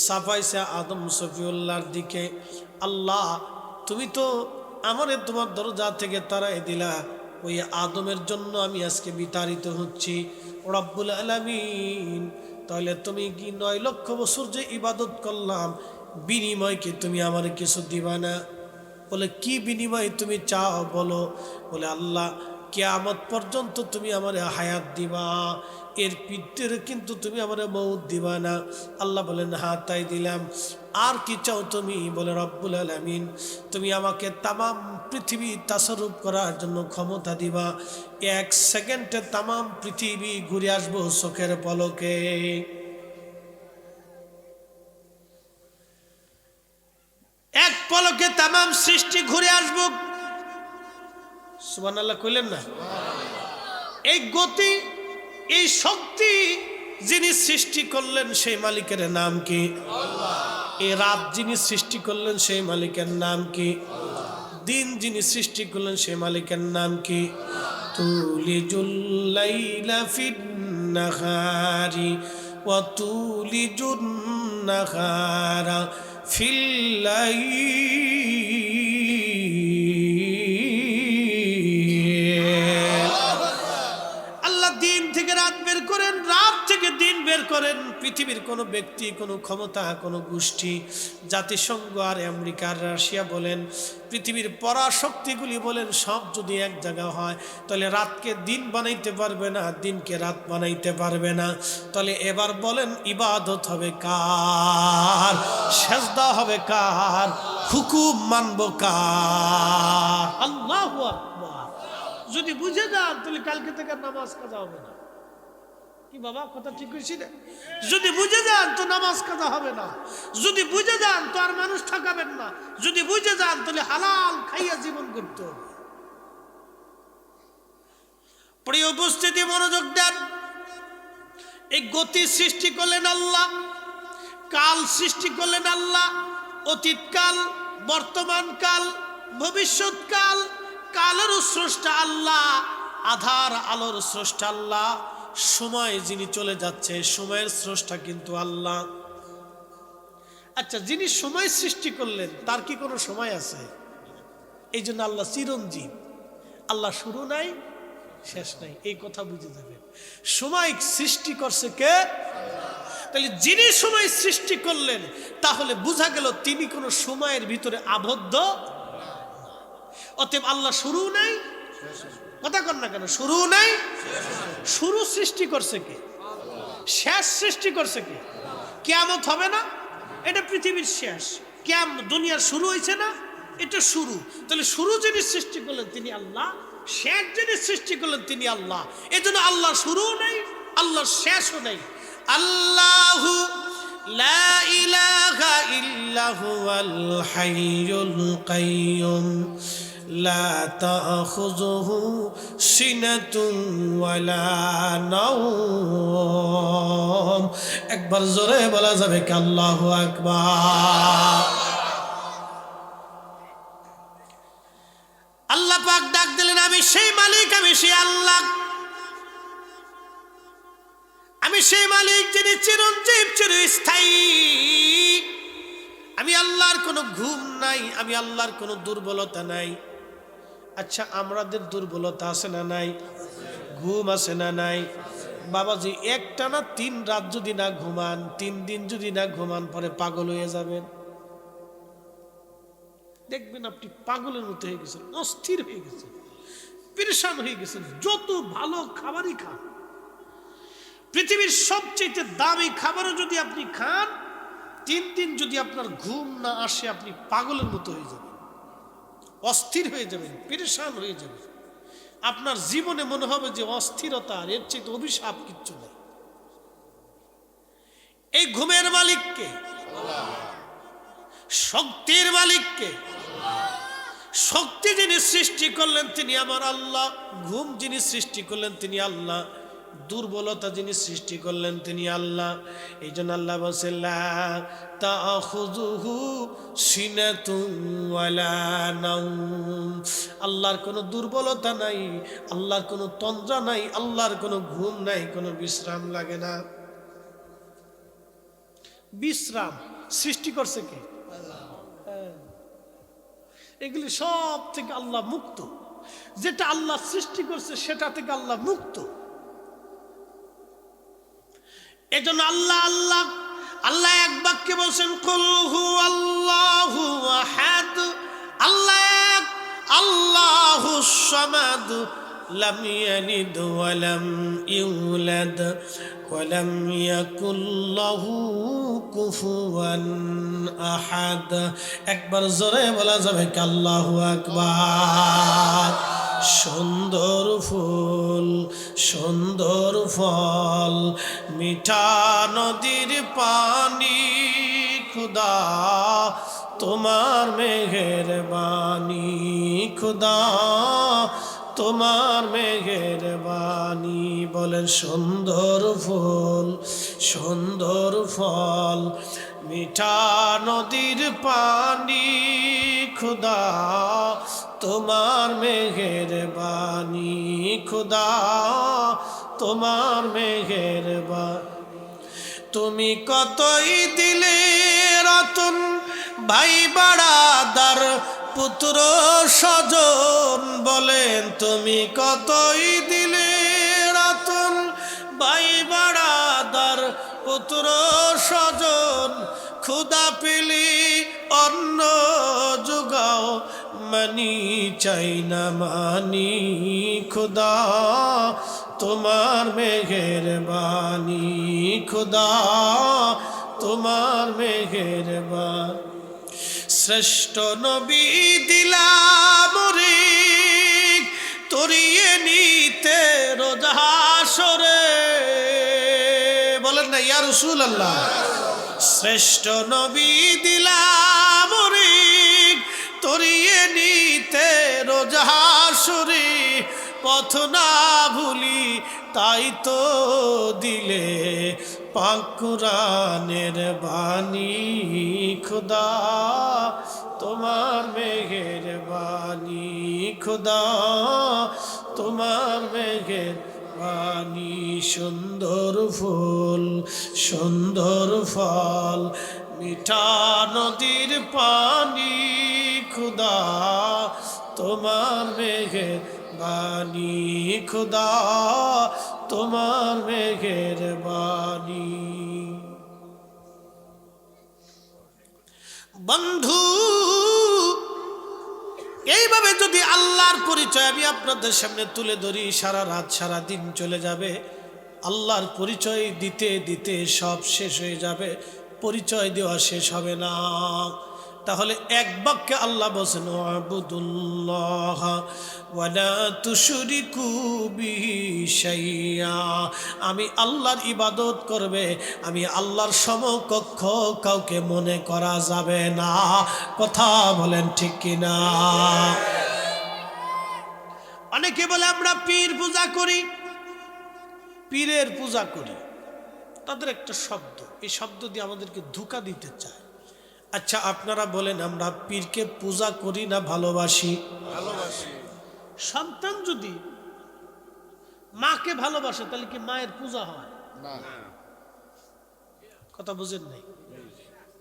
চাপাইছে আদম শফিউল্লাহর দিকে। আল্লাহ তুমি তো আমারে তোমার দরজা থেকে তাড়াই দিলা, ওই আদমের জন্য আমি আজকে বিতাড়িত হচ্ছি। রব্বুল আলামিন, তাহলে তুমি কি 9 লক্ষ বছর যে ইবাদত করলাম, বিনিময় কি তুমি আমার কিছু দিবা না? বলে কি বিনিময় তুমি চাও বলো? বলে আল্লাহ কিয়ামত পর্যন্ত তুমি আমারে হায়াত দিবা, এর ভিতরে কিন্তু তুমি আমারে মউত দিবা না। আল্লাহ বলেন হ্যাঁ তাই দিলাম, আর কি চাও তুমি? বলে রব্বুল আলামিন তুমি আমাকে তামাম পৃথিবী তাসারুফ করার জন্য ক্ষমতা দিবা, 1 সেকেন্ডে তামাম পৃথিবী ঘুরে আসবো চোখের পলকে। এক পলকে তামাম সৃষ্টি ঘুরে আসবো। সুবহানাল্লাহ কইলেন না? এই গতি, এই শক্তি যিনি সৃষ্টি করলেন সেই মালিকের নাম কি? আল্লাহ। এই রাত যিনি সৃষ্টি করলেন সেই মালিকের নাম কি? আল্লাহ। দিন যিনি সৃষ্টি করলেন সেই মালিকের নাম কি? তুলিজুল লাইলা ফিন নাহারি ওয়া তুলিজুন নাহারা ফিল লাইল। করেন। পৃথিবীর কোনো ব্যক্তি, কোনো ক্ষমতা, কোনো গোষ্ঠী, জাতিসংঘ আর আমেরিকার রাশিয়া বলেন, পৃথিবীর পরাশক্তিগুলি বলেন, সব যদি এক জায়গা হয় তাহলে রাতকে দিন বানাইতে পারবে না, দিনকে রাত বানাইতে পারবে না। তাহলে এবার বলেন ইবাদত হবে কার? সেজদা হবে কার? হুকুম মানব কার? আল্লাহু আকবার। যদি বুঝে যান তাহলে কালকে থেকে নামাজ কাজা হবে না। কি বাবা কথা ঠিক কইছি না? যদি বুঝে যান তো নামাজ কাজা হবে না, যদি বুঝে যান তো আর মানুষ ঠকাবেন না, যদি বুঝে যান তাহলে হালাল খাইয়া জীবন করতে হবে। প্রিয় উপস্থিতি, মনোযোগ দেন। এই গতি সৃষ্টি করলেন আল্লাহ, কাল সৃষ্টি করলেন আল্লাহ, অতীতকাল, বর্তমান কাল, ভবিষ্যৎ কাল। কালের স্রষ্টা আল্লাহ, আধার আলোর স্রষ্টা আল্লাহ, সময় যিনি চলে যাচ্ছে সময়ের স্রষ্টা কিন্তু আল্লাহ। আচ্ছা, যিনি সময় সৃষ্টি করলেন তার কি কোনো সময় আছে? এই জন্য আল্লাহ চিরঞ্জীব, আল্লাহ শুরু নাই শেষ নাই, এই কথা বুঝে যাবেন। সময় সৃষ্টি করছে কে? তাহলে যিনি সময় সৃষ্টি করলেন তাহলে বোঝা গেল তিনি কোনো সময়ের ভিতরে আবদ্ধ। অতএব আল্লাহ শুরু নাই, কথা কর না কেন, শুরু নাই। শুরু সৃষ্টি করছে কে? শেষ সৃষ্টি করছে কে? কিয়ামত হবে না, এটা পৃথিবীর শেষ। দুনিয়ার শুরু হয়েছে না, এটা শুরু। তাহলে শুরু যিনি সৃষ্টি করলেন তিনি আল্লাহ, শেষ যিনি সৃষ্টি করলেন তিনি আল্লাহ। এই জন্য আল্লাহ শুরুও নেই, আল্লাহ শেষও নেই। আল্লাহু লা ইলাহা ইল্লা হুয়াল হাইয়ুল কাইয়ুম লা তাখুযুহু সিনাতুন ওয়ালা নাওম। একবার জোরে বলা যাবে কি আল্লাহু আকবার। আল্লাহ পাক ডাক দিলেন, আমি সেই মালিক, আমি সেই আল্লাহ, আমি সেই মালিক যিনি চিরঞ্জীব, চিরস্থায়ী। আমি আল্লাহর কোনো ঘুম নাই, আমি আল্লাহর কোনো দুর্বলতা নাই। আচ্ছা, আমাদের দুর্বলতা আছে না নাই? ঘুম আছে না নাই? বাবাজি, একটানা 3 রাত যদি না ঘুমান, 3 দিন যদি না ঘুমান, পরে পাগল হয়ে যাবেন। দেখবেন আপনি পাগলের মতো হয়ে গেছেন, অস্থির হয়ে গেছেন, পেরেশান হয়ে গেছেন। যত ভালো খাবারই খান, পৃথিবীর সবচেয়ে দামি খাবারও যদি আপনি খান, 3 দিন যদি আপনার ঘুম না আসে, আপনি পাগলের মতো হয়ে যাবেন, অস্থির হয়ে যাবেন, পেরেশান হয়ে যাবেন। আপনার জীবনে মনে হবে যে অস্থিরতা, এর চেয়ে অভিশাপ কিচ্ছু নেই। এই ঘুমের মালিককে, শক্তির মালিককে। শক্তি যিনি সৃষ্টি করলেন তিনি আমার আল্লাহ, ঘুম যিনি সৃষ্টি করলেন তিনি আল্লাহ, দুর্বলতা যিনি সৃষ্টি করলেন তিনি আল্লাহ। এই জন্য আল্লাহ বলছেন লা তাখুযুহু সিনাতুন ওয়ালা নাওম। আল্লাহর কোনো দুর্বলতা নাই, আল্লাহর কোনো তন্দ্রা নাই, আল্লাহর কোনো ঘুম নাই, কোনো বিশ্রাম লাগে না। বিশ্রাম সৃষ্টি করছে কে? এগুলি সব থেকে আল্লাহ মুক্ত। যেটা আল্লাহ সৃষ্টি করছে সেটা থেকে আল্লাহ মুক্ত। এজন্য আল্লাহ আল্লাহ আল্লাহ এক বাক্যে বলছেন কুল হুয়াল্লাহু আহাদ, আল্লাহ এক, আল্লাহুস সামাদ, লাম ইয়ালিদ ওয়া লাম ইউলাদ ওয়া লাম ইয়াকুল লাহু কুফুয়ান আহাদ। একবার জোরে বলা যাবে কি আল্লাহু আকবার। সুন্দর ফুল, সুন্দর ফল, মিঠা নদীর পানি, খুদা তোমার মেহেরবানি, খুদা তোমার মেহেরবানি। বলেন সুন্দর ফুল, সুন্দর ফল, মিঠা নদীর পানি, খুদা তোমার মেহেরবানি, খুদা তোমার মেহেরবানি। তুমি কতই দিলে রতন, ভাই বাড়াদার পুত্র স্বজন। বলেন তুমি কতই দিলে রতন, ভাই বাড়াদার পুত্র স্বজন। খুদা পেলি অন্ন যোগাও, মানি চাই না মানি, খুদা তোমার মেহেরবানি, খুদা তোমার মেহেরবানি। শ্রেষ্ঠ নবী দিলাম রে তরিয়ে নিতে রোজ হাসরে। বলেন না ইয়া রাসূলুল্লাহ। শ্রেষ্ঠ নবী দিলাম রে তরিয়ে নিতে রোজ হাসরে। পথ না ভুলি তাই তো দিলে পাক কুরআনের বাণী, খুদা তোমার মেহেরবানি, খুদা তোমার মেহেরবানি। সুন্দর ফুল, সুন্দর ফল, মিঠা নদীর পানি, খুদা তোমার মেহেরবানি, খুদা তোমার মেহেরবানি। বন্ধু এইভাবে যদি আল্লাহর পরিচয় আমি আপনাদের সামনে তুলে ধরি, সারা রাত সারা দিন চলে যাবে। আল্লাহর পরিচয় দিতে দিতে সব শেষ হয়ে যাবে, পরিচয় দেওয়া শেষ হবে না। তাহলে এক বাক্যে আল্লাহ বলেন আবুদুল্লাহ ওয়ালা তুশরিকু বিহি শাইয়া। আমি আল্লাহর ইবাদত করবে, আমি আল্লাহর সমকক্ষ কাউকে মনে করা যাবে না। কথা বলেন ঠিক কিনা? অনেকে বলে আমরা পীর পূজা করি, পীরের পূজা করি। তাদের একটা শব্দ, এই শব্দ দিয়ে আমাদেরকে ধোঁকা দিতে চায়। আচ্ছা আপনারা বলেন আমরা পীরকে পূজা করি না ভালোবাসি? ভালোবাসি। সন্তান যদি মাকে ভালোবাসে তাহলে কি মায়ের পূজা হয় না? কথা বুঝেন নাই?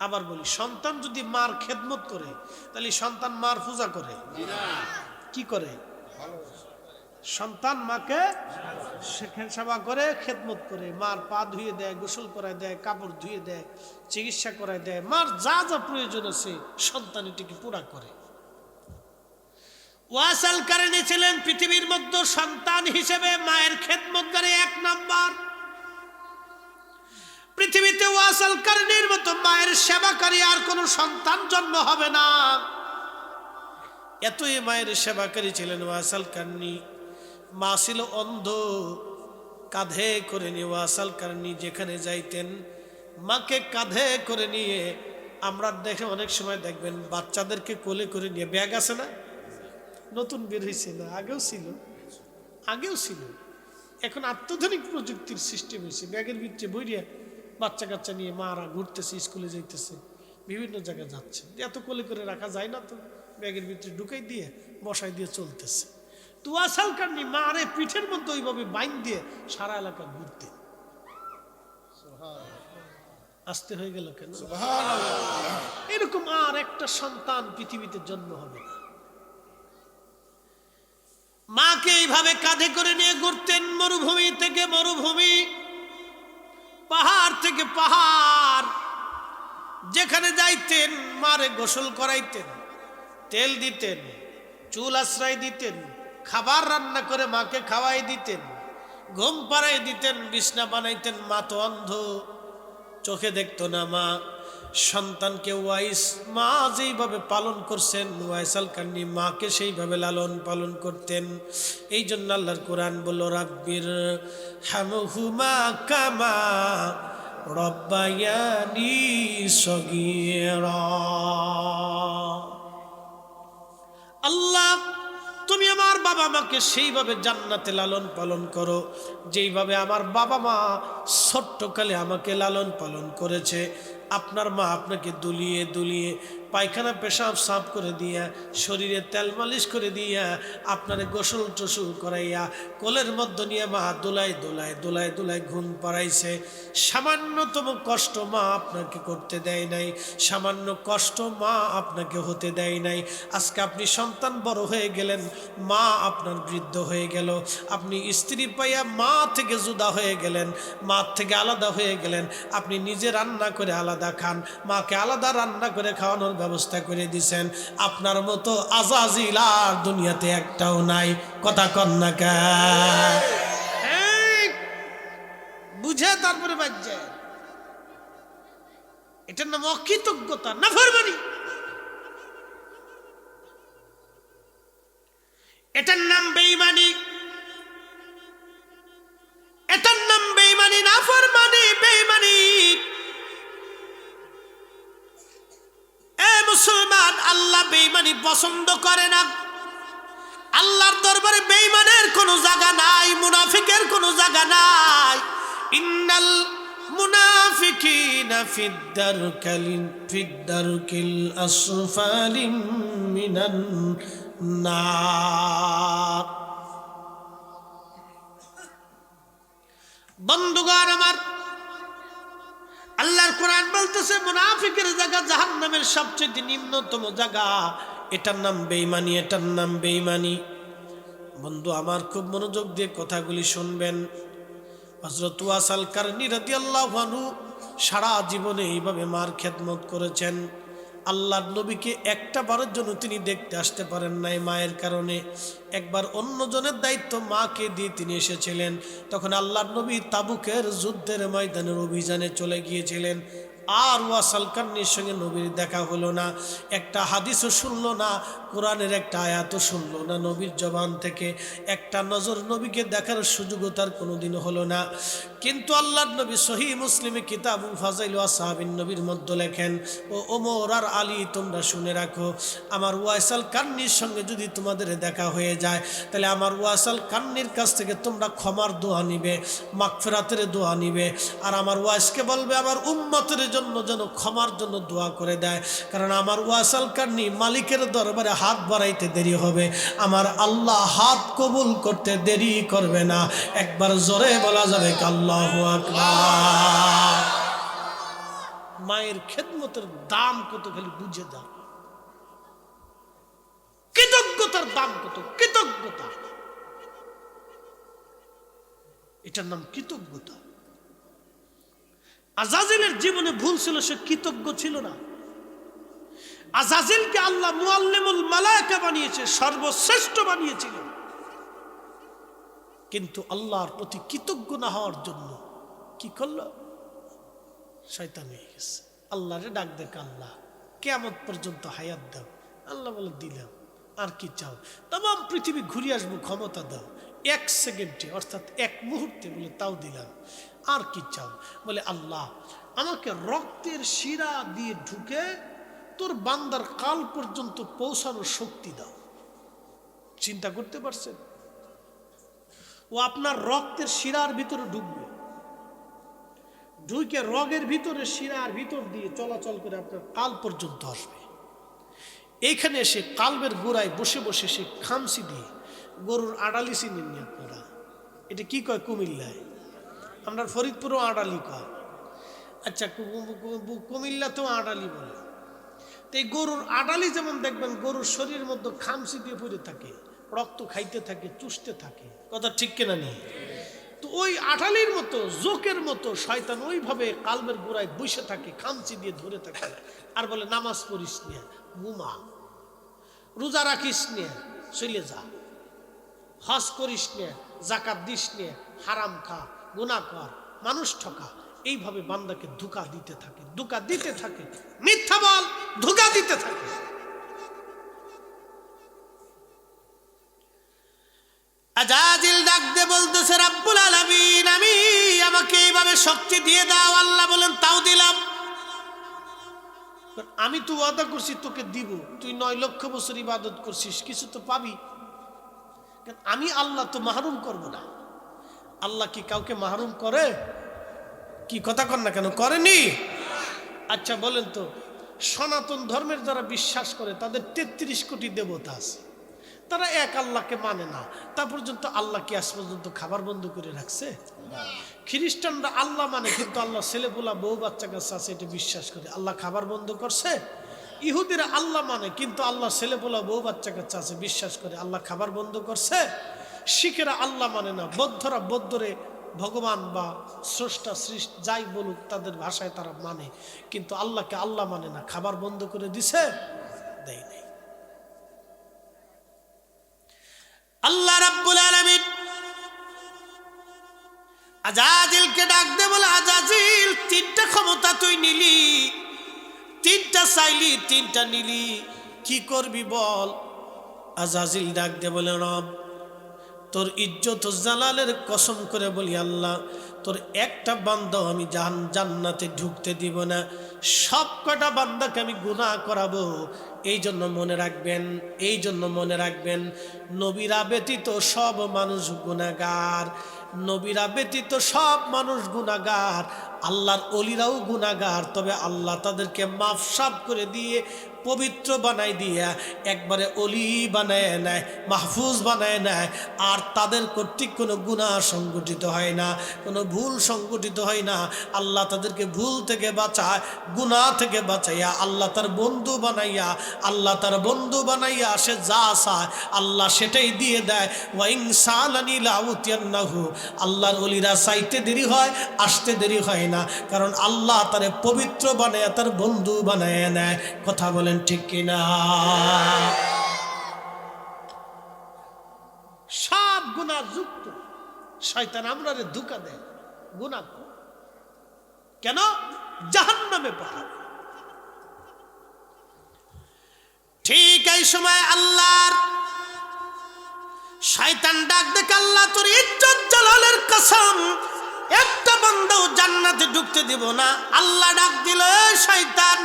আবার বলি, সন্তান যদি মার খেদমত করে তাহলে সন্তান মার পূজা করে না? কি করে? সন্তান মাকে সেবা করে, খেদমত করে, মার পা ধুয়ে দেয়, গোসল করায় দেয়, কাপড় ধুয়ে দেয়, চিকিৎসা করায় দেয়, মার যা যা প্রয়োজন আছে সন্তান এটিকে পুরা করে। ওয়াসাল কারণে ছিলেন পৃথিবীর মধ্যে সন্তান হিসেবে মায়ের খেদমতকারী এক নাম্বার। পৃথিবীতে ওয়াসাল কারণের মতো মায়ের সেবাকারী আর কোন সন্তান জন্ম হবে না। এতই মায়ের সেবাকারী ছিলেন ওয়াসাল কারণী। মা ছিল অন্ধ, কাঁধে করে নিয়ে ওয়াসাল কারণী যেখানে যাইতেন মাকে কাঁধে করে নিয়ে আমরা দেখে অনেক সময় দেখবেন বাচ্চাদেরকে কোলে করে নিয়ে, ব্যাগ আছে না, নতুন বের হয়েছে না, আগেও ছিল, এখন অত্যাধুনিক প্রযুক্তির সিস্টেম হয়েছে, ব্যাগের ভিতরে বইরিয়া বাচ্চা কাচ্চা নিয়ে মারা ঘুরতেছে, স্কুলে যাইতেছে, বিভিন্ন জায়গায় যাচ্ছে। এত কোলে করে রাখা যায় না তো, ব্যাগের ভিতরে ঢুকাই দিয়ে বসাই দিয়ে চলতেছে। তুয়াশাল কান্নি মারে পিঠের মধ্যে ওইভাবে বাইন দিয়ে সারা এলাকা ঘুরতে। আসতে হয়ে গেল কেন? এরকম আর একটা সন্তান পৃথিবীতে জন্ম হবে না। মাকে এইভাবে কাঁধে করে নিয়ে ঘুরতেন, মরুভূমি থেকে মরুভূমি, পাহাড় থেকে পাহাড়, যেখানে যাইতেন মারে গোসল করাইতেন, তেল দিতেন, চুল আশ্রয় দিতেন, খাবার রান্না করে মাকে খাওয়াই দিতেন, ঘুম পাড়াই দিতেন, বিছনা বানাইতেন। মা তো অন্ধ, চোখে দেখতো না। মা সন্তানকে ওয়াইস মা যেইভাবে পালন করছেন, ওয়াইসাল কান্নি মাকে সেইভাবে লালন পালন করতেন। এই জন্য আল্লাহর কোরআন বলল, রাব্বির হামহুমা কামা রব্বায়ানি সগীরা। আল্লাহ, তুমি আমার বাবা মাকে সেইভাবে জান্নাতে লালন পালন করো যেইভাবে আমার বাবা মা ছোট্টকালে আমাকে লালন পালন করেছে। আপনার মা আপনাকে দুলিয়ে দুলিয়ে পায়খানা পেশাব সাফ করে দিয়া, শরীরে তেল মালিশ করে দিয়া, আপনার গোসল টোসল করাইয়া কোলের মধ্যে নিয়ে মা দোলায় দোলায় দোলায় দোলায় ঘুম পাড়াইছে। সামান্যতম কষ্ট মা আপনাকে করতে দেয় নাই, সামান্য কষ্ট মা আপনাকে হতে দেয় নাই। আজকে আপনি সন্তান বড় হয়ে গেলেন, মা আপনার বৃদ্ধ হয়ে গেল, আপনি স্ত্রী পাইয়া মা থেকে জুদা হয়ে গেলেন, মা থেকে আলাদা হয়ে গেলেন। আপনি নিজে রান্না করে আলাদা খান, মাকে আলাদা রান্না করে খাওয়ানোর ব্যবস্থা করে দিছেন। আপনার মতো আজাজিল আর দুনিয়াতে একটাও নাই। কথা কন না কে? বুঝে তারপরে বাজ্যে, এটার নাম অকৃতজ্ঞতা, নাফরমানি। এটার নাম বেঈমানি, এটার নাম বেঈমানি, নাফরমানি, বেঈমানি। মুসলমান, আল্লাহ বেঈমানি পছন্দ করে না। আল্লাহর দরবারে বেঈমানের কোনো জায়গা নাই, মুনাফিকের কোনো জায়গা নাই। ইন্নাল মুনাফিকিনা ফিদ্দারকিল আসফালি মিনান নার। বন্ধুগণ আমার, আল্লাহর কোরআন বলতেছে মুনাফিকের জায়গা জাহান্নামের সবচেয়ে নিম্নতম জায়গা। এটার নাম বেঈমানি, এটার নাম বেঈমানি। বন্ধু আমার, খুব মনোযোগ দিয়ে কথাগুলি শুনবেন। হযরত ওয়াসাল কারনী রাদিয়াল্লাহু আনহু সারা জীবনে এইভাবে মার খেদমত করেছেন। আল্লাহর নবীকে একটা বারের জন্য তিনি দেখতে আসতে পারেন নাই মায়ের কারণে। একবার অন্যজনের দায়িত্ব মাকে দিয়ে তিনি এসেছিলেন। তখন আল্লাহর নবী তাবুকের যুদ্ধের ময়দানের অভিযানে চলে গিয়েছিলেন। আর ওয়াসাল কারনীর সঙ্গে নবীর দেখা হলো না, একটা হাদিসও শুনলো না, কোরআনের একটা আয়াতও শুনলো না নবীর জবান থেকে। একটা নজর নবীকে দেখার সুযোগও তার কোনোদিন হলো না। কিন্তু আল্লাহর নবী সহিহ মুসলিমে কিতাবুল ফাযাইল ওয়া সাহাবিন নবীর মধ্যে লেখেন, ও ওমর আর আলী, তোমরা শুনে রাখো, আমার ওয়াসাল কারনীর সঙ্গে যদি তোমাদের দেখা হয়ে যায়, তাহলে আমার ওয়াসাল কারনীর কাছ থেকে তোমরা ক্ষমার দোয়া নিবে, মাগফিরাতের দোয়া নিবে। আর আমার ওয়াসকে বলবে আমার উম্মতের জন্য যেন ক্ষমার জন্য দোয়া করে দেয়, কারণ আমার ওয়াসাল কারনী মালিকের দরবারে হাত বাড়াইতে দেরি হবে, আমার আল্লাহ হাত কবুল করতে দেরি করবে না। একবার জোরে বলা যাবে আল্লাহু আকবার। মায়ের খেদমতের দাম কত খালি বুঝে দাও, কৃতজ্ঞতার দাম কত। কৃতজ্ঞতা, এটার নাম কৃতজ্ঞতা। আজাজিলের জীবনে ভুল ছিল, সে কৃতজ্ঞ ছিল না। আজাজিলকে আল্লাহ মুআল্লিমুল মালায়েকা বানিয়েছে, সর্বশ্রেষ্ঠ বানিয়েছিল। কিন্তু আল্লাহর প্রতি কৃতজ্ঞ না হওয়ার জন্য কি করলো? শয়তান হয়ে গেছে। আল্লাহরে ডাক দেখ, আল্লাহ কিয়ামত পর্যন্ত হায়াত দাও। আল্লাহ বলে দিলাম, আর কি চাও? तमाम পৃথিবী ঘুরে আসবো, ক্ষমতা দাও। এক সেকেন্ডে, অর্থাৎ এক মুহূর্তে, বলে তাও দিলাম। আর কি চাও? বলে আল্লাহ আমাকে রক্তের শিরা দিয়ে ঢুকে তোর বান্দার কাল পর্যন্ত পৌঁছানোর শক্তি দাও। চিন্তা করতে পারছেন? ও আপনার রক্তের শিরার ভিতরে ঢুকবে, ঢুকে রগের ভিতরে শিরার ভিতর দিয়ে চলাচল করে আপনার কাল পর্যন্ত আসবে। এইখানে এসে কালবের গোড়ায় বসে বসে সে খামসি দিয়ে গরুর আড়ালি চিনেননি আপনারা? এটা কি কয় কুমিল্লায়? আমরা ফরিদপুরও আড়ালি কয়। আচ্ছা, কুমিল্লাতেও আড়ালি বলে। তো এই গরুর আড়ালি যেমন দেখবেন গরুর শরীরের মধ্যে খামসি দিয়ে পড়ে থাকে, রক্ত খাইতে থাকে, চুষতে থাকে, কথা ঠিক কিনা নেই? তো ওই আঠালির মতো জোকের মতো শয়তান ওইভাবে কালবের গোড়ায় বসে থাকে, খামচি দিয়ে ধরে থাকে আর বলে নামাজ পড়িস নে, ঘুমা, রোজা রাখিস নে, চলে যা, হজ করিস নে, জাকাত দিস নে, হারাম খা, গুনাহ কর, মানুষ ঠকা। এইভাবে বান্দাকে ধোঁকা দিতে থাকে, ধোঁকা দিতে থাকে, মিথ্যা বল, ধোঁকা দিতে থাকে। আজাজিল ডাক দিয়ে বলতেছে, রব্বুল আলামিন, আমাকে এইভাবে শক্তি দিয়ে দাও। আল্লাহ বলেন, তাও দিলাম। আমি তো ওয়াদা করছি তোকে দিব, তুই 9 লক্ষ বছর ইবাদত করছিস, কিছু তো পাবি। আমি আল্লাহ তো মাহরুম করব না। আল্লাহ কি কাউকে মাহরুম করে? কি কথা কন না কেন, করেনি? আচ্ছা বলেন তো, সনাতন ধর্মের যারা বিশ্বাস করে তাদের 33 কোটি দেবতা আছে, তারা এক আল্লাহকে মানে না, তা পর্যন্ত আল্লাহ কি আজ পর্যন্ত খাবার বন্ধ করে রাখছে? খ্রিস্টানরা আল্লাহ মানে, কিন্তু আল্লাহ ছেলেপুলা বউ বাচ্চা কাছে আছে এটা বিশ্বাস করে, আল্লাহ খাবার বন্ধ করছে? ইহুদিরা আল্লাহ মানে, কিন্তু আল্লাহ ছেলেপুলা বউ বাচ্চা কাছে আছে বিশ্বাস করে, আল্লাহ খাবার বন্ধ করছে? শিখেরা আল্লাহ মানে না, বৌদ্ধরা বৌদ্ধরে ভগবান বা স্রষ্টা সৃষ্টি যাই বলুক তাদের ভাষায় তারা মানে, কিন্তু আল্লাহকে আল্লাহ মানে না। খাবার বন্ধ করে দিছে? দেয় নাই। আল্লাহ রাব্বুল আলামিন আজাজিলকে ডাক দে, বলে আজাজিল, 3টা ক্ষমতা তুই নিলি, 3টা চাইলি, 3টা নিলি, কি করবি বল? আজাজিল ডাক দে বলে, রব তোর ইজ্জত জালালের কসম করে বলি, আল্লাহ তোর একটা বান্দাও আমি জান্নাতে ঢুকতে দিব না, সব কটা বান্দাকে আমি গুনাহ করাবো। এই জন্য মনে রাখবেন, এই জন্য মনে রাখবেন, নবীরা ব্যতীত সব মানুষ গুনাহগার, নবীরা ব্যতীত সব মানুষ গুনাহগার, আল্লাহর ওলিরাও গুনাহগার। তবে আল্লাহ তাদেরকে মাফ সাফ করে দিয়ে পবিত্র বানাই দিয়া একবারে অলি বানায় নেয়, মাহফুজ বানায় নেয়, আর তাদের কর্তৃক কোনো গুনাহ সংগঠিত হয় না, কোনো ভুল সংগঠিত হয় না। আল্লাহ তাদেরকে ভুল থেকে বাঁচায়, গুনাহ থেকে বাঁচাইয়া আল্লাহ তার বন্ধু বানাইয়া, আল্লাহ তার বন্ধু বানাইয়া সে যা চায় আল্লাহ সেটাই দিয়ে দেয়। ওয়া ইন সালানি লাউতিয়ান্নাহু, আল্লাহর ওলিরা চাইতে দেরি হয়, আসতে দেরি হয় না, কারণ আল্লাহ তারে পবিত্র বানাইয়া তার বন্ধু বানাইয়া নেয়। কথা বলেন ঠিক কিনা? সব গুনাহ যুক্ত শয়তান আমরারে ধোঁকা দেয়, গুনাহ কেন? জাহান্নামে পাঠাবে। ঠিক এই সময় আল্লাহর শয়তান ডাক দেখ, আল্লাহ তোর ইজ্জত জালালের কসম, একটা বান্দাও জান্নাতে ঢুকতে দিব না। আল্লাহ ডাক দিল, শয়তান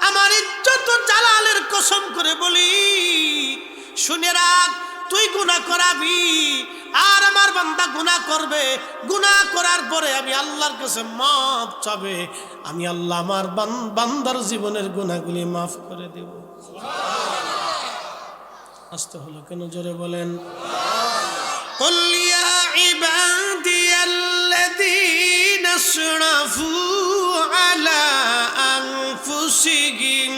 আমার ইজ্জত জালালের কসম করে বলি, শুনে রাখ, তুই গুনাহ করাবি আর আমার বান্দা গুনাহ করবে, গুনাহ করার পরে আমি আল্লাহর কাছে মাফ চাবে, আমি আল্লাহ আমার বান্দার জীবনের গুনাহগুলি মাফ করে দেব। আসতে হলো কেন, জোরে বলেন। قل يا عبادي الذين اسرفوا على أنفسهم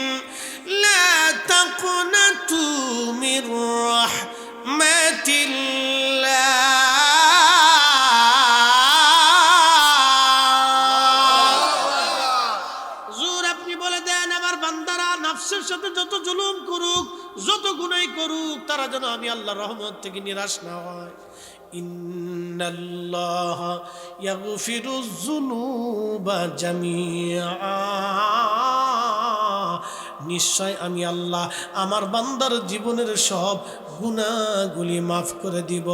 لا تقنطوا من رحمة الله হুজুর আপনি বলে দেন, আমার বান্দারা নফসের সাথে যত জুলুম করুক, যত গুনাহ করুক, তারা যেন আমি আল্লাহর রহমত থেকে নিরাশ না হয়। ইন্নাল্লাহ ইয়াগফিরুয যুনুবা জামিআ, নিশ্চয় আমি আল্লাহ আমার বান্দার জীবনের সব গুনাহগুলি মাফ করে দিব,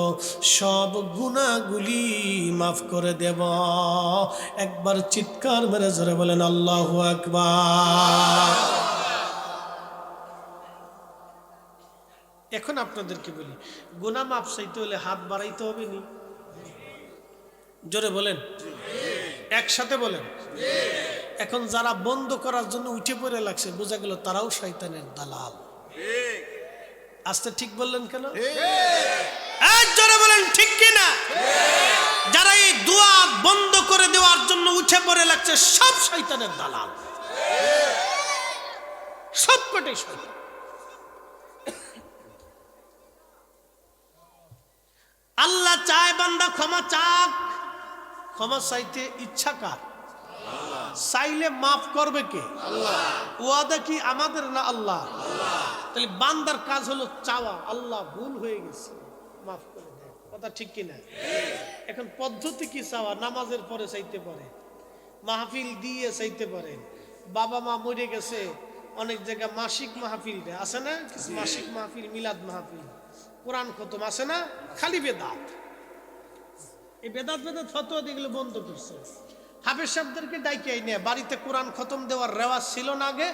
সব গুনাহগুলি মাফ করে দেব। একবার চিৎকার মেরে জোরে বলেন আল্লাহু আকবার। এখন আপনাদেরকে বলি, গুনাহ মাফ চাইতে হলে হাত বাড়াইতে হবে নি? জোরে বলেন, একসাথে বলেন। এখন যারা বন্ধ করার জন্য উঠে পড়ে লাগছে, বোঝা গেল তারাও শয়তানের দালাল। আস্তে ঠিক বললেন কেন? জোরে বলেন ঠিক কিনা? যারা এই দোয়া বন্ধ করে দেওয়ার জন্য উঠে পড়ে লাগছে, সব শয়তানের দালাল, সব কটাই শয়তান। আল্লাহ চায় বান্দা ক্ষমা চাক। ক্ষমা চাইতে ইচ্ছা কার? চাইলে মাফ করবে কে? ওয়াদা কি আমাদের না আল্লাহ? তাহলে বান্দার কাজ হলো চাওয়া, আল্লাহ ভুল হয়ে গেছে মাফ করে দেয়। কথা ঠিক কিনা? এখন পদ্ধতি কি চাওয়া? নামাজের পরে চাইতে পারে, মাহফিল দিয়ে চাইতে পারে। বাবা মা মরে গেছে, অনেক জায়গায় মাসিক মাহফিল দেয়, আছে না? কিছু মাসিক মাহফিল, মিলাদ মাহফিল, কোরআন খতম, আছে না? খালি বেদাত। এই বেদাত ফতোয়া দিগুলো বন্ধ করছে। হাফেজ সাহেবদেরকে ডাইকে নিয়ে বাড়িতে কোরআন খতম দেওয়ার রেওয়াজ ছিল না আগে?